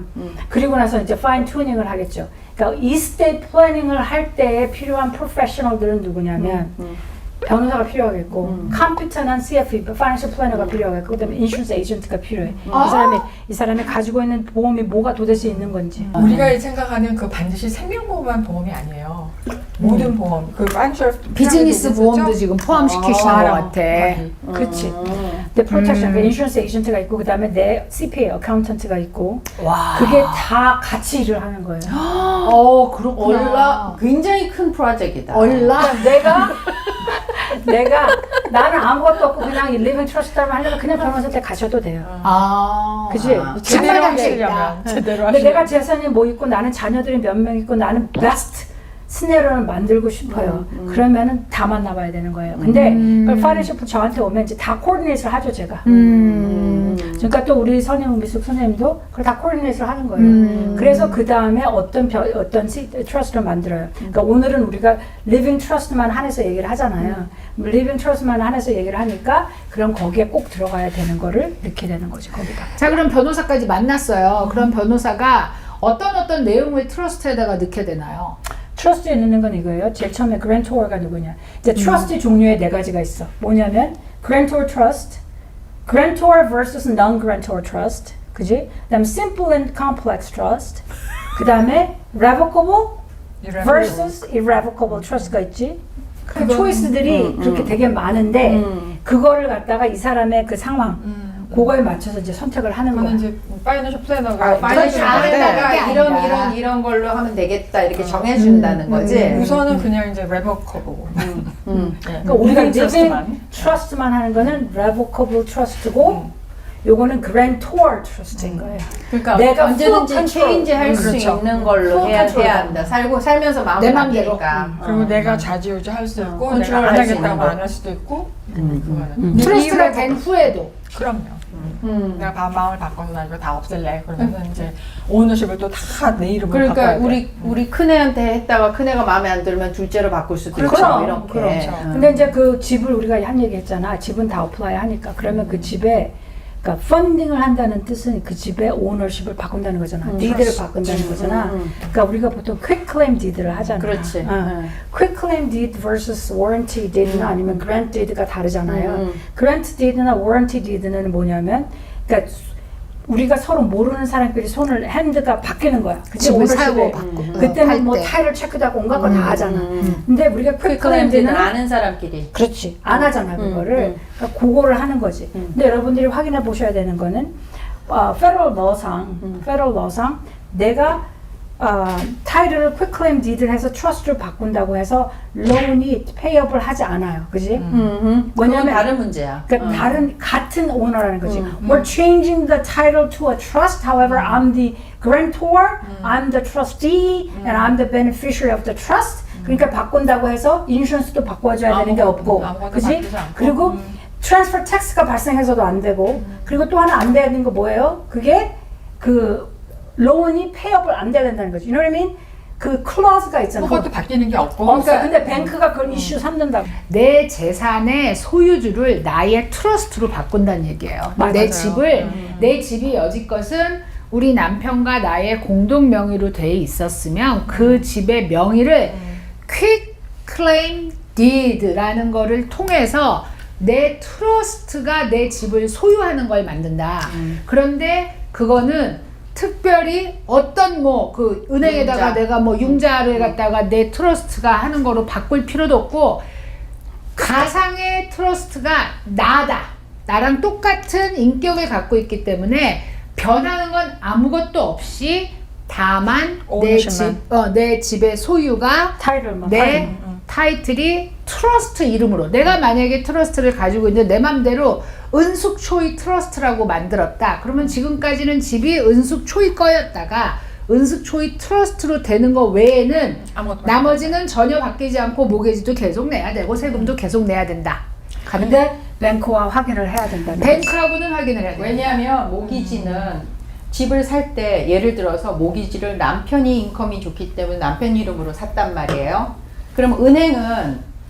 그리고 나서 이제 파인 튜닝을 하겠죠. 그러니까 이스테이트 플래닝을 할 때 필요한 프로페셔널들은 누구냐면 변호사가 필요하겠고 컴퓨터난 CFP, 파이낸셜 플래너가 필요하겠고 그다음에 인슈런스 에이전트가 필요해. 이 사람이 가지고 있는 보험이 뭐가 도대체 있는 건지. 우리가 생각하는 그 반드시 생명보험만 보험이 아니에요. 모든 보험, 그 파이낸셜 비즈니스 보험도 지금 포함시키시는 것 알아. 같아. 그렇지. 내 프로텍션, 인슈런스 에이전트가 있고 그다음에 내 CPA, 어카운턴트가 있고 그게 다 같이 일을 하는 거예요. 얼라 굉장히 큰 프로젝트이다. 내가 나는 아무것도 없고 그냥 리빙 트러스트만 하려면 그냥 변호사한테 가셔도 돼요. 그지? 제대로 장만한 게 있다. 하시려면 제대로 근데 내가 하시려면 재산이 뭐 있고 나는 자녀들이 몇 명 있고 나는 베스트 시나리오를 만들고 싶어요. 그러면은 다 만나봐야 되는 거예요. 근데 파이낸셜 저한테 오면 이제 다 코디네이트를 하죠 제가. 그러니까 또 우리 선영 미숙 선생님도 그걸 다 코디네이트를 하는 거예요. 그래서 그 다음에 어떤 트러스트를 만들어요. 그러니까 오늘은 우리가 리빙 트러스트만 한해서 얘기를 하잖아요. 리빙 트러스트만 한해서 얘기를 하니까 그럼 거기에 꼭 들어가야 되는 거를 넣게 되는 거죠 거기다. 자, 그럼 변호사까지 만났어요. 그럼 변호사가 어떤 내용을 트러스트에다가 넣게 되나요? 트러스트에 넣는 건 이거예요. 제일 처음에 그랜토어가 누구냐. 이제 트러스트 종류에 네 가지가 있어. 뭐냐면 그랜토어 트러스트, 그랜토어 vs non-grantor trust, 그지? 그다음 simple and complex trust, 그다음에 revocable versus irrevocable trust가 있지. 그 초이스들이 그렇게 되게 많은데 그거를 갖다가 이 사람의 그 상황 그거에 맞춰서 이제 선택을 하는 거야. 그거는 이제 파이낸셜 플래너가 파이낸셜 아니라 플래너가 이런 걸로 하면 되겠다 이렇게 정해준다는 거지. 우선은 그냥 이제 레버커고. 그러니까 우리가 리빙 트러스트만 하는 거는 revocable trust고 요거는 grantor trust인 거예요. 그러니까 내가 언제든지 full 체인지 할 수 그렇죠. 있는 걸로 full 해야 control. 한다. 살면서 마음이 내 맘대로. 바뀌니까. 그리고 내가 좌지우지 할 수도 있고 내가 컨트롤 안 할수 있는 하겠다고 거. 안 할 수도 있고 그거는. 트러스트가 된 후에도. 그럼요. 내가 마음을 바꿔서 나 이거 다 없앨래. 그러면 이제 오너십을 또 다 내 이름으로 그러니까 바꿔야 돼. 우리 큰애한테 했다가 큰애가 마음에 안 들면 둘째로 바꿀 수도 있고 그럼, 이렇게. 그렇죠. 근데 이제 그 집을 우리가 한 얘기 했잖아. 집은 다 어플라이 하니까. 그러면 그 집에 그러니까 펀딩을 한다는 뜻은 그 집의 오너십을 바꾼다는 거잖아. 디드를 바꾼다는 거잖아. 그러니까 우리가 보통 quick claim deed를 하잖아. 그렇지. quick claim deed versus warranty deed나 아니면 grant deed가 다르잖아요. grant deed나 warranty deed는 뭐냐면 그러니까 우리가 서로 모르는 사람끼리 손을 핸드가 바뀌는 거야. 그치? 집을 오너십에. 사고 바꾸고. 그때는 뭐 팔 때. 타이를 체크도 하고 온갖 거 다 하잖아. 근데 우리가 quick claim 클레임들은 deed는 아는 사람끼리. 그렇지. 안 하잖아, 그거를. 그러니까 그거를 하는 거지. 근데 여러분들이 확인해 보셔야 되는 거는, federal law상, 내가, 타이틀을 quick-claim deed를 해서 trust를 바꾼다고 해서 loan이 payable 하지 않아요. 그지? 그건 뭐냐면, 다른 문제야. 그러니까 같은 오너라는 거지. We're changing the title to a trust. However, I'm the grantor, I'm the trustee, and I'm the beneficiary of the trust. 그러니까 바꾼다고 해서 인슈런스도 바꿔줘야 되는 게 없고, 아무것도 그지? 바뀌지 않고. 그리고 트랜스퍼 텍스가 발생해서도 안 되고, 그리고 또 하나 안 되는 거 뭐예요? 그게 그 론이 페이업을 안 돼야 된다는 거지. You know what I mean? 그 클로즈가 있잖아. 그것도 바뀌는 게 없고. 그러니까 근데 뱅크가 그걸 이슈 삼는다. 내 재산의 소유주를 나의 트러스트로 바꾼다는 얘기예요. 맞아요. 내 집이 여지껏은 우리 남편과 나의 공동 명의로 돼 있었으면 그 집의 명의를 quick claim deed라는 거를 통해서 내 트러스트가 내 집을 소유하는 걸 만든다. 그런데 그거는 특별히 어떤 뭐 그 은행에다가 융자. 내가 뭐 융자를 갖다가 내 트러스트가 하는 거로 바꿀 필요도 없고, 가상의 트러스트가 나랑 똑같은 인격을 갖고 있기 때문에 변하는 건 아무것도 없이 다만 내 집의 소유가 타이틀만. 내 타이틀이 트러스트 이름으로, 내가 만약에 트러스트를 가지고 있는데 내 맘대로 은숙초이 트러스트라고 만들었다. 그러면 지금까지는 집이 은숙초이 거였다가 은숙초이 트러스트로 되는 거 외에는 나머지는 전혀 바뀌지 않고 모기지도 계속 내야 되고 세금도 계속 내야 된다. 근데 뱅크와 확인을 해야 된다. 뱅크하고는 확인을 해야 된다. 왜냐하면 모기지는 집을 살 때 예를 들어서 모기지를 남편이 인컴이 좋기 때문에 남편 이름으로 샀단 말이에요. 그럼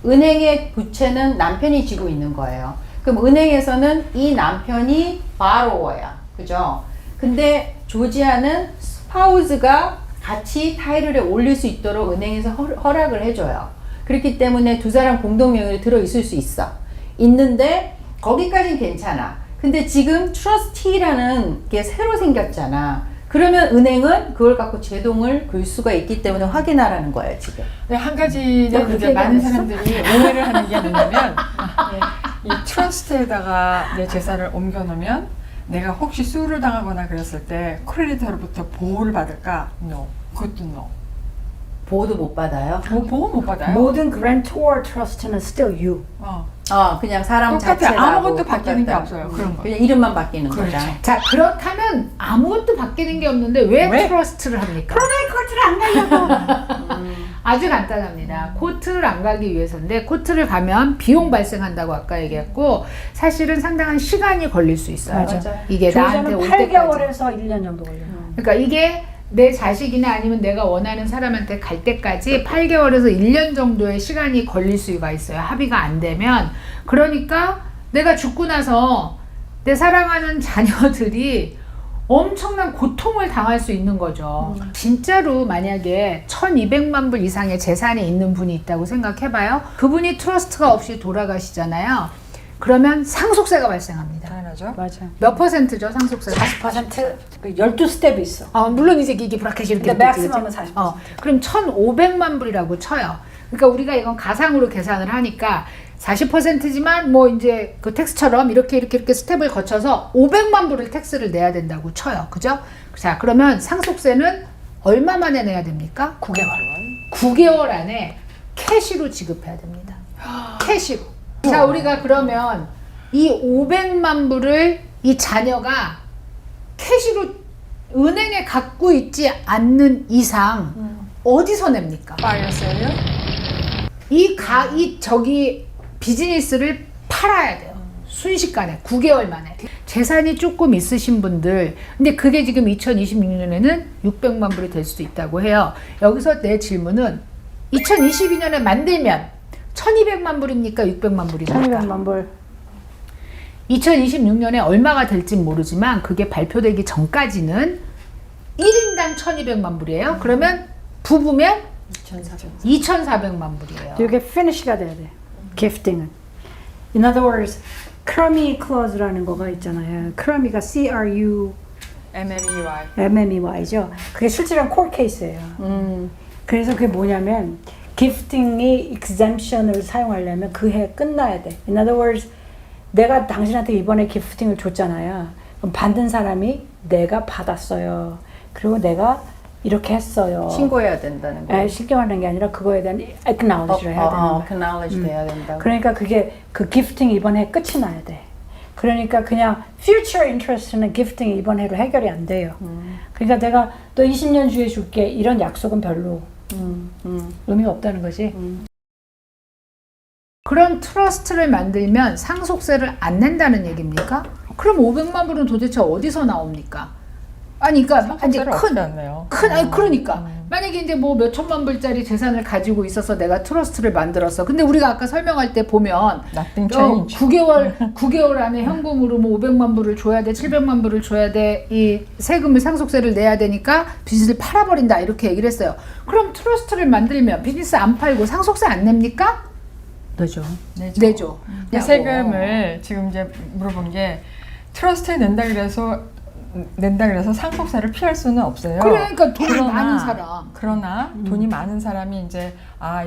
은행의 부채는 남편이 지고 있는 거예요. 그럼 은행에서는 이 남편이 바로워야, 그죠? 근데 조지아는 스파우즈가 같이 타이틀에 올릴 수 있도록 은행에서 허락을 해줘요. 그렇기 때문에 두 사람 공동 명의로 들어있을 수 있는데 거기까진 괜찮아. 근데 지금 트러스티라는 게 새로 생겼잖아. 그러면 은행은 그걸 갖고 제동을 걸 수가 있기 때문에 확인하라는 거예요, 지금. 네, 한 가지는 이제 많은 사람들이 오해를 하는 게 뭐냐면 이 트러스트에다가 내 재산을 옮겨놓으면 내가 혹시 수를 당하거나 그랬을 때 크레디터로부터 보호를 받을까? No. 그것도 no. 보호도 못 받아요. 보호 못 받아요. 모든 grantor trust는 still you. 그냥 사람 똑같아. 자체가 아무것도 바뀌는 게 없어요. 그런 거. 그냥 이름만 바뀌는 그렇죠. 거죠. 자, 그렇다면 아무것도 바뀌는 게 없는데 왜 트러스트를 합니까? 코트를 안 가려고. 아주 간단합니다. 코트를 안 가기 위해서인데, 코트를 가면 비용 발생한다고 아까 얘기했고, 사실은 상당한 시간이 걸릴 수 있어요. 맞아. 이게 나한테 올 때까지. 8개월에서 1년 정도 걸려요. 그러니까 이게 내 자식이나 아니면 내가 원하는 사람한테 갈 때까지 8개월에서 1년 정도의 시간이 걸릴 수가 있어요. 합의가 안 되면. 그러니까 내가 죽고 나서 내 사랑하는 자녀들이 엄청난 고통을 당할 수 있는 거죠. 진짜로 만약에 1200만 불 이상의 재산이 있는 분이 있다고 생각해봐요. 그분이 트러스트가 없이 돌아가시잖아요. 그러면 상속세가 발생합니다. 당연하죠. 맞아. 몇 퍼센트죠, 상속세가? 40%, 12스텝이 있어. 물론 이제 이게 브라켓이 이렇게 근데 있겠지, 맥시멈은 그치? 40%. 그럼 1,500만 불이라고 쳐요. 그러니까 우리가 이건 가상으로 계산을 하니까 40%지만 뭐 이제 그 텍스처럼 이렇게 스텝을 거쳐서 500만 불을 텍스를 내야 된다고 쳐요. 그죠? 자, 그러면 상속세는 얼마 만에 내야 됩니까? 9개월. 9개월 안에 캐시로 지급해야 됩니다. 캐시로. 자, 우리가 그러면 이 500만 불을 이 자녀가 캐시로 은행에 갖고 있지 않는 이상 어디서 냅니까? 파이어 세일? 저기 비즈니스를 팔아야 돼요. 순식간에 9개월 만에. 재산이 조금 있으신 분들, 근데 그게 지금 2026년에는 600만 불이 될 수도 있다고 해요. 여기서 내 질문은 2022년에 만들면 1200만 불입니까? 600만 불입니까? 1200만 불. 2026년에 얼마가 될지 모르지만 그게 발표되기 전까지는 1인당 1200만 불이에요. 그러면 부부면 2400만 불이에요. 이게 finish가 돼야 돼. gifting은. In other words, crummy clause라는 거가 있잖아요. crummy가 CRU MMEY. MMEY죠. 그게 실제로는 court case예요. 그래서 그게 뭐냐면 gifting이 exemption을 사용하려면 그 해 끝나야 돼. In other words, 내가 당신한테 이번에 기프팅을 줬잖아요. 그럼 받는 사람이 내가 받았어요. 그리고 내가 이렇게 했어요. 신고해야 된다는 거예요. 신고하는 게 아니라 그거에 대한 acknowledge를 해야 되는 거야. acknowledge 돼야 된다고. 그러니까 그게 그 기프팅이 이번 해 끝이 나야 돼. 그러니까 그냥 future interest는 기프팅이 이번 해로 해결이 안 돼요. 그러니까 내가 너 20년 주에 줄게 이런 약속은 별로 의미가 없다는 거지. 그런 트러스트를 만들면 상속세를 안 낸다는 얘기입니까? 그럼 500만 불은 도대체 어디서 나옵니까? 아니 그러니까 이제 상속세를 어떻게 안 내요? 아니 그러니까 만약에 이제 뭐 몇 천만 불짜리 재산을 가지고 있어서 내가 트러스트를 만들었어. 근데 우리가 아까 설명할 때 보면 Nothing change. 9개월 안에 현금으로 뭐 500만 불을 줘야 돼, 700만 불을 줘야 돼, 이 세금을 상속세를 내야 되니까 빚을 팔아버린다 이렇게 얘기를 했어요. 그럼 트러스트를 만들면 비즈니스 안 팔고 상속세 안 냅니까? 너죠. 내죠. 그 세금을 지금 이제 물어본 게 트러스트에 낸다 그래서 상속세를 피할 수는 없어요. 그러니까 돈이 많은 사람. 그러나 돈이 많은 사람이 이제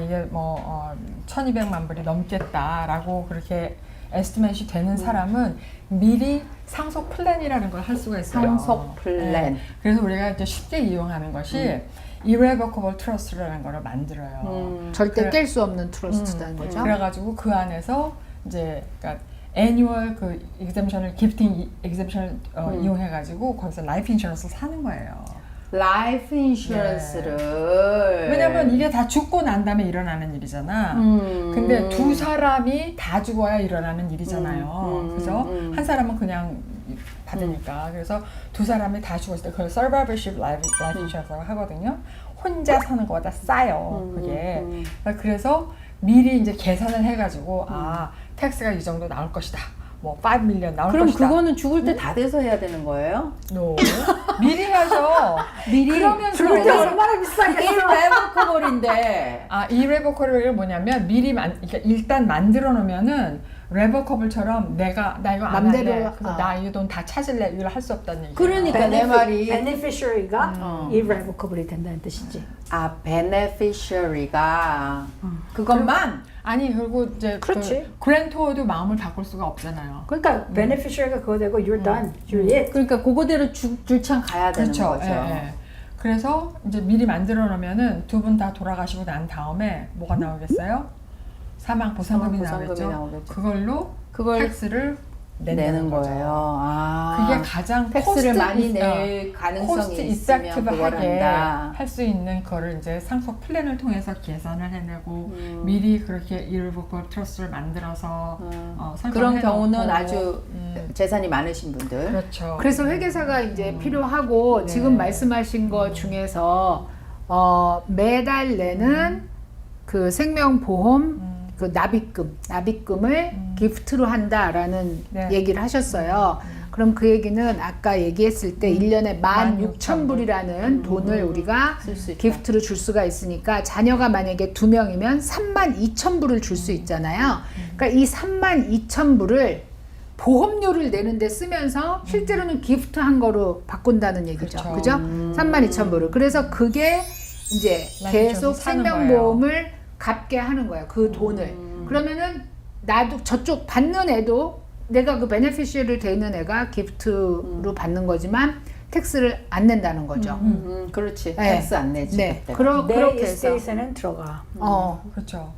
이게 뭐 1,200만 불이 넘겠다라고 그렇게 에스티메이트 되는 사람은 미리 상속 플랜이라는 걸 할 수가 있어요. 상속 플랜. 네. 그래서 우리가 이제 쉽게 이용하는 것이 irrevocable trust라는 거를 만들어요. 절대 깰 수 없는 트러스트라는 거죠. 그래가지고 그 안에서 이제 그러니까 annual 그 exemption을 gifting exemption을 이용해가지고 거기서 life insurance를 사는 거예요. 라이프 인슈런스를 왜냐면 이게 다 죽고 난 다음에 일어나는 일이잖아. 근데 두 사람이 다 죽어야 일어나는 일이잖아요. 그죠? 한 사람은 그냥 받으니까. 그래서 두 사람이 다 죽었을 때 그걸 survivorship life insurance라고 하거든요. 혼자 사는 것보다 싸요. 그게. 그래서 미리 이제 계산을 해가지고 텍스가 이 정도 나올 것이다. 뭐 5 밀리언 나올 그럼 것이다. 그거는 죽을 때 다 돼서 해야 되는 거예요? No. 미리 하죠. 미리 그러면서 죽을 때 얼마나 비싸겠어. irrevocable인데 irrevocable이 뭐냐면 그러니까 일단 만들어 놓으면은 revocable처럼 나 이거 안 맘대로, 할래. 그래서 나 이 돈 다 찾을래. 이걸 할 수 없다는 얘기예요. 그러니까 내 말이 beneficiary가 irrevocable이 된다는 뜻이지. beneficiary가 그것만 아니 그리고 이제 그렇지. 그랜토어도 마음을 바꿀 수가 없잖아요. 그러니까 beneficiary가 그거 되고 you're done, you're it. 그러니까 그거대로 줄창 가야 되는 그렇죠. 거죠. 예. 그래서 이제 미리 만들어 놓으면은 두 분 다 돌아가시고 난 다음에 뭐가 나오겠어요? 사망 보상금이 보상금이 나오겠죠. 나오겠죠. 그걸 텍스를 내는 거예요. 그게 가장 텍스를 코스트 많이 이- 낼 가능성이 코스트 있으면 그걸 이펙티브하게 한다. 할 수 있는 거를 이제 상속 플랜을 통해서 계산을 해내고 미리 그렇게 irrevocable trust를 만들어서 설정을 그런 해놓고. 경우는 아주 재산이 많으신 분들. 그렇죠. 그래서 회계사가 이제 필요하고 지금 말씀하신 것 중에서 매달 내는 그 생명보험 그 납입금을 기프트로 한다라는 네. 얘기를 하셨어요. 그럼 그 얘기는 아까 얘기했을 때 1년에 16,000불이라는 돈을 우리가 쓸수 있다. 기프트로 줄 수가 있으니까 자녀가 만약에 2명이면 32,000불을 줄 수 있잖아요. 그러니까 이 32,000불을 보험료를 내는데 쓰면서 실제로는 기프트한 거로 바꾼다는 얘기죠. 그렇죠. 그죠? 32,000불을. 그래서 그게 이제 계속 사는 생명보험을 갚게 하는 거예요. 그 돈을. 그러면은 나도 저쪽 받는 애도 내가 그 베네피시를 돼 있는 애가 기프트로 받는 거지만 텍스를 안 낸다는 거죠. 그렇지. 네. 텍스 안 내지. 네. 그때. 내 그렇게 해서 에스테이트에는 들어가. 그렇죠.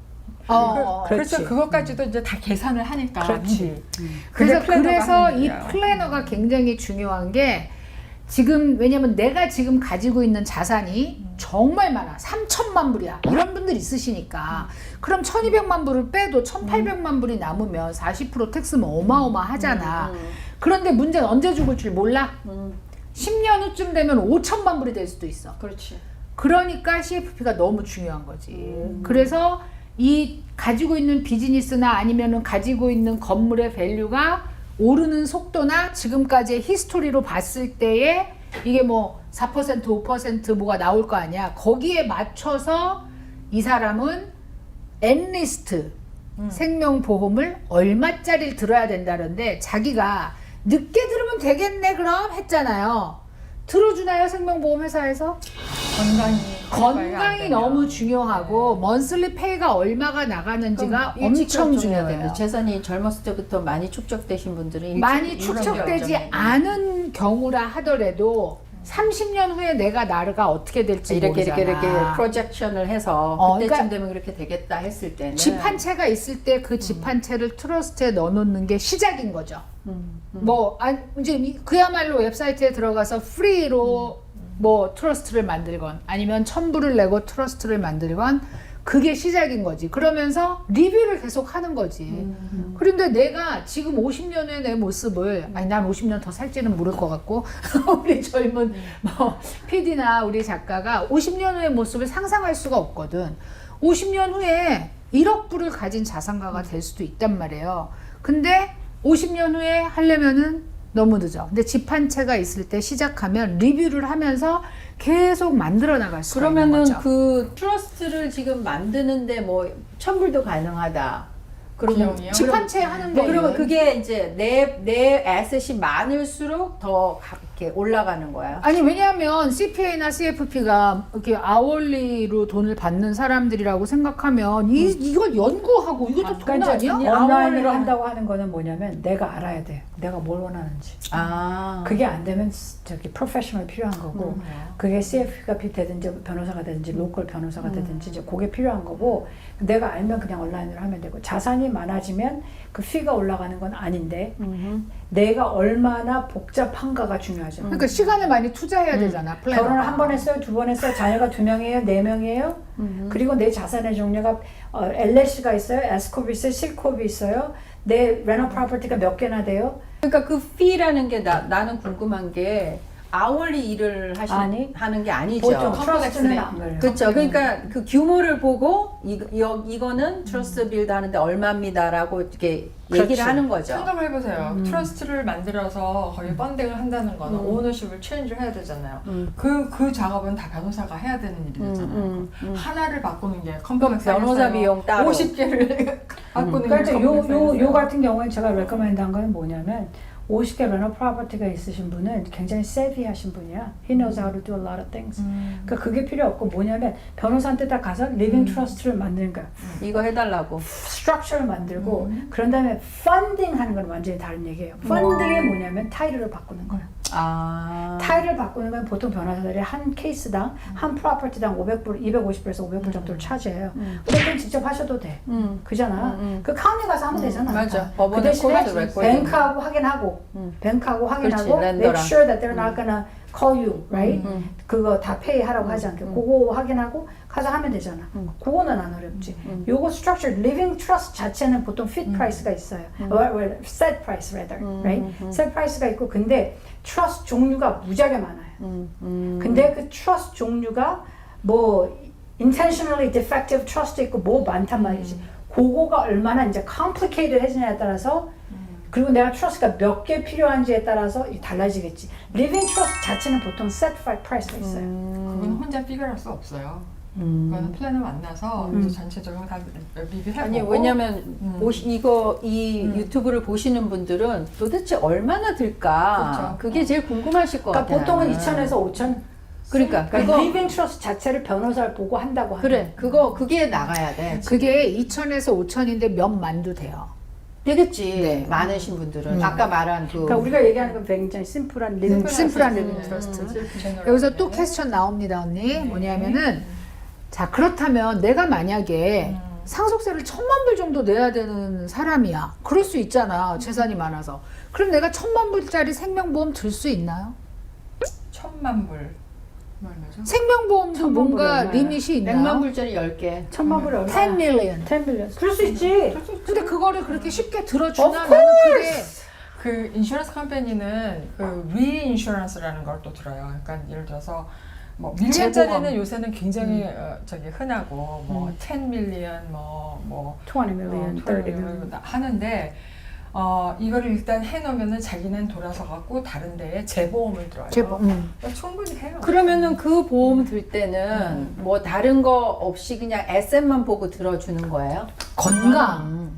그렇지. 그렇죠. 그것까지도 이제 다 계산을 하니까. 그렇지. 미리. 그래서 그게 플래너가 하는 이 일이에요. 플래너가 굉장히 중요한 게 지금 왜냐면 내가 지금 가지고 있는 자산이 정말 많아. 3천만 불이야. 이런 분들 있으시니까. 그럼 1200만 불을 빼도 1800만 불이 남으면 40% 텍스면 어마어마하잖아. 그런데 문제는 언제 죽을 줄 몰라? 10년 후쯤 되면 5천만 불이 될 수도 있어. 그렇지. 그러니까 CFP가 너무 중요한 거지. 그래서 이 가지고 있는 비즈니스나 아니면은 가지고 있는 건물의 밸류가 오르는 속도나 지금까지의 히스토리로 봤을 때에 이게 뭐 4% 5% 뭐가 나올 거 아니야. 거기에 맞춰서 이 사람은 엔리스트 생명보험을 얼마짜리를 들어야 된다는데 자기가 늦게 들으면 되겠네 그럼 했잖아요. 들어주나요 생명보험 회사에서? 건강이 너무 중요하고 먼슬리 페이가 얼마가 나가는지가 엄청 중요해요. 재산이 젊었을 때부터 많이 축적되신 분들은 많이 축적되지 않은 경우라 하더라도 30년 후에 나가 어떻게 될지 이렇게 모르잖아. 프로젝션을 해서 그때쯤 그러니까 되면 그렇게 되겠다 했을 때는 집 한 채가 있을 때 그 집 한 채를 트러스트에 넣어놓는 게 시작인 거죠. 뭐 이제 그야말로 웹사이트에 들어가서 프리로 뭐 트러스트를 만들건 아니면 1,000불을 내고 트러스트를 만들건 그게 시작인 거지. 그러면서 리뷰를 계속 하는 거지. 그런데 내가 지금 50년 후의 내 모습을, 아니, 난 50년 더 살지는 모를 것 같고, 우리 젊은 뭐, PD나 우리 작가가 50년 후의 모습을 상상할 수가 없거든. 50년 후에 1억 불을 가진 자산가가 될 수도 있단 말이에요. 근데 50년 후에 하려면은 너무 늦어. 근데 집 한 채가 있을 때 시작하면 리뷰를 하면서 계속 만들어 나갈 수가 있는 그러면은 거죠. 그 트러스트를 지금 만드는데 뭐 천불도 가능하다. 그러면 비용이요? 집 한 채 하는 네, 거. 그러면 그게 이제 내 애셋이 많을수록 더 이렇게 올라가는 거야. 아니, 왜냐하면 CPA나 CFP가 이렇게 아월리로 돈을 받는 사람들이라고 생각하면 이걸 연구하고 이것도 돈 그러니까 이제 아니야? 온라인으로 한다고 하는 거는 뭐냐면 내가 알아야 돼. 내가 뭘 원하는지. 아. 그게 안 되면 저기 프로페셔널 필요한 거고 그게 CFP가 되든지 변호사가 되든지 로컬 변호사가 되든지 이제 그게 필요한 거고 내가 알면 그냥 온라인으로 하면 되고 자산이 많아지면 그 피가 올라가는 건 아닌데 내가 얼마나 복잡한가가 중요하죠. 그러니까 시간을 많이 투자해야 되잖아. 플래너가. 결혼을 한 번 했어요, 두 번 했어요, 자녀가 2명이에요, 4명이에요. 그리고 내 자산의 종류가 LLC가 있어요, Scorp이 있어요, Ccorp이 있어요. 내 rental property가 몇 개나 돼요. 그러니까 그 fee라는 게 나는 궁금한 게 아월리 일을 하는 게 아니죠. 보통 컴플렉스네. 트러스트는 안 그래요. 그렇죠. 그러니까 그 규모를 보고 이거는 트러스트 빌드 하는데 얼마입니다라고 이렇게 얘기를 그렇지. 하는 거죠. 생각해보세요. 트러스트를 만들어서 거의 펀딩을 한다는 거는 오너십을 체인지를 해야 되잖아요. 그 작업은 다 변호사가 해야 되는 일이 되잖아요. 하나를 바꾸는 게 컴플렉스 변호사 비용 따로. 50개를 바꾸는 게 그러니까 컴플렉스 요 같은 경우에 제가 레커멘드한 거는 뭐냐면 50개 rental property가 있으신 분은 굉장히 savvy하신 분이야. He knows how to do a lot of things. 그러니까 그게 필요 없고 뭐냐면 변호사한테 딱 가서 living trust를 만드는 거야. 이거 해달라고. structure를 만들고 그런 다음에 funding 하는 건 완전히 다른 얘기예요. funding이 뭐냐면 타이틀을 바꾸는 거야. 아. 타이틀을 바꾸는 건 보통 변호사들이 한 케이스당 한 프로퍼티당 500불, 250불에서 500불 정도를 차지해요. 근데 그건 직접 하셔도 돼. 그잖아. 그 카운티 가서 하면 되잖아. 맞아. 그 법원에 대신에 코드 레코딩. 뱅크하고 확인하고 뱅크하고 확인하고 그렇지, make 랜더랑. sure that they're not gonna call you, right? 그거 다 페이하라고 하지 않게 그거 확인하고 가서 하면 되잖아. 그거는 안 어렵지. 요거 structure, living trust 자체는 보통 fit price가 있어요. set price rather, right? set price가 있고 근데 trust 종류가 무지하게 많아요. 근데 그 trust 종류가 뭐 intentionally defective trust 있고 뭐 많단 말이지. 그거가 얼마나 이제 complicated 해지냐에 따라서 그리고 내가 트러스트가 몇 개 필요한지에 따라서 달라지겠지. living trust 자체는 보통 set price가 있어요. 그건 혼자 피겨할 수 없어요. 그거는 플래너 만나서 이제 전체적으로 다 리뷰해보고 아니 왜냐면 이 유튜브를 보시는 분들은 도대체 얼마나 들까? 그렇죠. 그게 제일 궁금하실 것 그러니까 같아요. 보통은 2천에서 5천. 그러니까 그러니까 그거 living trust 자체를 변호사를 보고 한다고 하는 그래 그게 나가야 돼. 그게 2천에서 5천인데 몇 만도 돼요. 되겠지. 네. 많으신 분들은 아까 말한 그 그러니까 우리가 얘기하는 건 굉장히 심플한 living trust. 심플한 리빙 트러스트. 여기서 또 퀘스천 나옵니다, 언니. 뭐냐면은 자, 그렇다면 내가 만약에 상속세를 1,000만 불 정도 내야 되는 사람이야. 그럴 수 있잖아. 재산이 많아서. 그럼 내가 1,000만 불짜리 생명보험 들 수 있나요? 1,000만 불. 얼마죠? 생명보험도 1,000만 뭔가 불 얼마야? 리밋이 100만 있나요? 불짜리 10개. 1,000만 불이 얼마? 10 million. 10 billion. 그럴 수 있지. 근데 그거를 그렇게 쉽게 들어주나? Of 나는 그게 그 인슈런스 컴퍼니는 그 리인슈런스라는 걸 또 들어요. 그러니까 예를 들어서 뭐 밀리언짜리는 재보험. 요새는 굉장히 저기 흔하고 뭐 10 밀리언 뭐 20 million, 30 million. 하는데 이거를 일단 해놓으면은 자기는 돌아서 갖고 다른 데에 재보험을 들어요. 그러니까 충분히 해요. 그러면은 그 보험 들 때는 뭐 다른 거 없이 그냥 에셋만 보고 들어주는 거예요? 건강.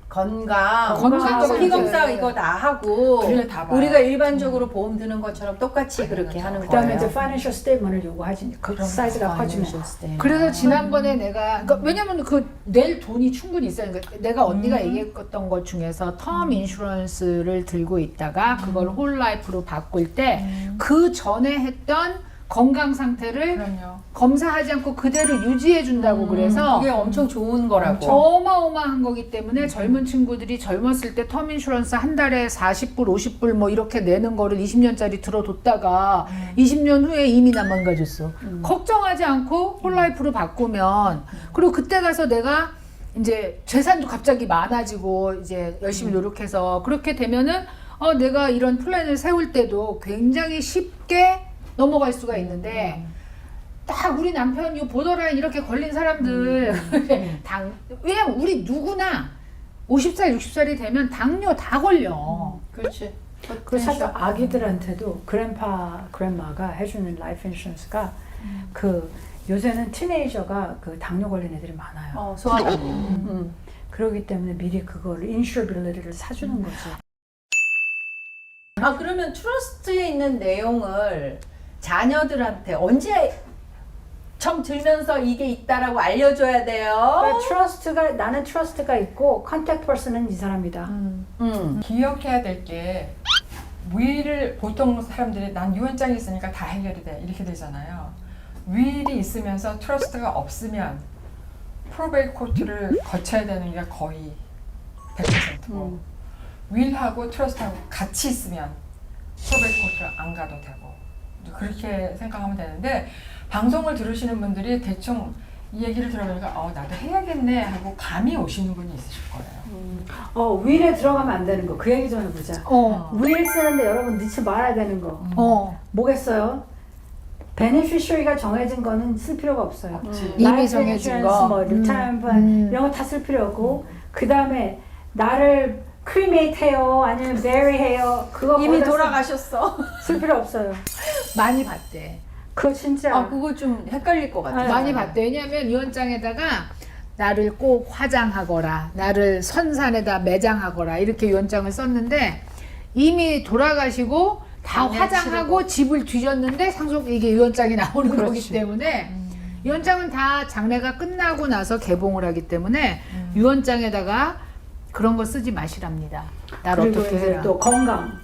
건강, 건강 피검사 이거 다 하고 그래, 다 봐요. 우리가 일반적으로 보험 드는 것처럼 똑같이 그렇게 하는 거예요. 그다음에 이제 financial statement을 요구하지. 그 사이즈가 커지면. 그래서 지난번에 내가 그러니까 왜냐면 그 낼 돈이 충분히 있어요. 그러니까 내가 언니가 얘기했던 것 중에서 텀 인슈런스를 들고 있다가 그걸 홀 라이프로 바꿀 때 그 전에 했던 건강 상태를 그럼요. 검사하지 않고 그대로 유지해 준다고 그래서 그게 엄청 좋은 거라고. 어마어마한 거기 때문에 젊은 친구들이 젊었을 때 텀 인슈런스 한 달에 40불, 50불 뭐 이렇게 내는 거를 20년짜리 들어뒀다가 20년 후에 이미 나 망가졌어. 걱정하지 않고 홀라이프로 바꾸면 그리고 그때 가서 내가 이제 재산도 갑자기 많아지고 이제 열심히 노력해서 그렇게 되면은 내가 이런 플랜을 세울 때도 굉장히 쉽게 넘어갈 수가 있는데 딱 우리 남편 이 보더라인 이렇게 걸린 사람들 왜냐면 우리 누구나 50살, 60살이 되면 당뇨 다 걸려. 그렇지. 그리고 사실 아기들한테도 그랜마가 해주는 라이프 인슈런스가 그 요새는 티네이저가 그 당뇨 걸린 애들이 많아요. 소아암. 그렇기 때문에 미리 그거를 인슈어빌리티를 사주는 거지. 그러면 트러스트에 있는 내용을 자녀들한테 언제 처음 들면서 이게 있다라고 알려줘야 돼요? 그러니까 나는 트러스트가 있고 컨택트 퍼슨은 이 사람이다. 기억해야 될 게 위를 보통 사람들이 난 유언장이 있으니까 다 해결이 돼 이렇게 되잖아요. 윌이 있으면서 트러스트가 없으면 프로베이트 코트를 거쳐야 되는 게 거의 100%고 윌하고 트러스트하고 같이 있으면 프로베이트 코트를 안 가도 되고 그렇게 생각하면 되는데 방송을 들으시는 분들이 대충 이 얘기를 들어보니까 나도 해야겠네 하고 감이 오시는 분이 있으실 거예요. 윌에 들어가면 안 되는 거. 그 얘기 좀 해보자. 윌 쓰는데 여러분 넣지 말아야 되는 거. 뭐겠어요? 베네피셔리가 정해진 거는 쓸 필요가 없어요. 이미 정해진 거. 뭐 리타이어먼트 이런 거 다 쓸 필요 없고 그 다음에 나를 크리메이트 해요 아니면 베리 해요 그거 이미 돌아가셨어. 쓸 필요 없어요. 많이 봤대. 그거 진짜 그거 좀 헷갈릴 것 같아요. 많이 봤대. 왜냐면 유언장에다가 나를 꼭 화장하거라, 나를 선산에다 매장하거라 이렇게 유언장을 썼는데 이미 돌아가시고 다 화장하고 집을 뒤졌는데 상속 이게 유언장이 나오는 거기 때문에 유언장은 다 장례가 끝나고 나서 개봉을 하기 때문에 유언장에다가 그런 거 쓰지 마시랍니다. 날 그리고 어떻게 이제 해라. 또 건강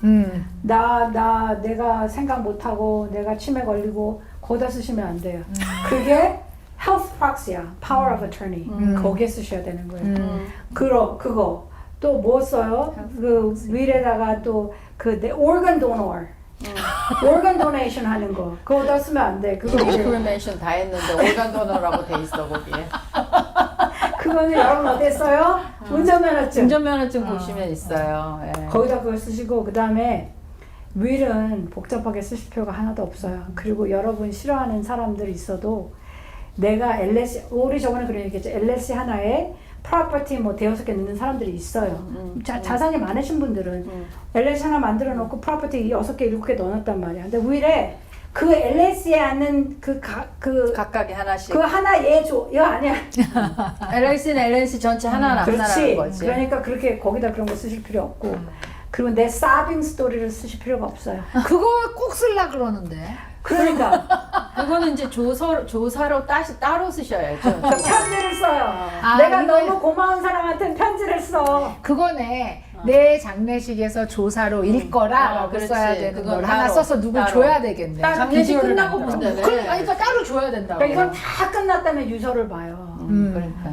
내가 생각 못하고 내가 치매 걸리고 거기다 쓰시면 안 돼요. 그게 health proxy야, power of attorney. 거기에 쓰셔야 되는 거예요. 그거 또 뭐 써요? 그 위에다가 또 그 organ donor, organ donation 하는 거 그거다 쓰면 안 돼. 그거 인포메이션 다 했는데 organ donor라고 돼 있어 거기에. 그거는 여러분 어디 써요? 운전면허증. 운전면허증 보시면 있어요. 예. 거기다 그걸 쓰시고 그 다음에 윌은 복잡하게 쓰실 필요가 하나도 없어요. 그리고 여러분 싫어하는 사람들이 있어도 내가 LLC 우리 저번에 그런 얘기했죠. LLC 하나에 프로퍼티 뭐 대여섯 개 넣는 사람들이 있어요. 자산이 많으신 분들은 LLC 하나 만들어 놓고 프로퍼티 6개, 7개 넣어놨단 말이야. 근데 윌에 그 LLC에 앉는 각각에 하나씩. 그 하나 얘 줘. 얘 아니야. LLC는 LLC 전체 하나라는 그렇지. 거지. 그러니까 그렇게 거기다 그런 거 쓰실 필요 없고. 그리고 내 사빙 스토리를 쓰실 필요가 없어요. 그거 꼭 쓸라 그러는데. 그러니까 그거는 이제 조사로 따로 쓰셔야죠. 편지를 써요. 아, 내가 이거- 너무 고마운 사람한테는 편지를 써. 그거네. 내 장례식에서 조사로 읽거라라고 그렇지. 써야 되는 그건 걸 하나 따로, 써서 누굴 따로. 줘야 되겠네. 장례식 비디오를 끝나고 만들어. 본다네. 그러니까 따로 줘야 된다고. 그러니까 이건 다 끝났다면 유서를 봐요. 그러니까.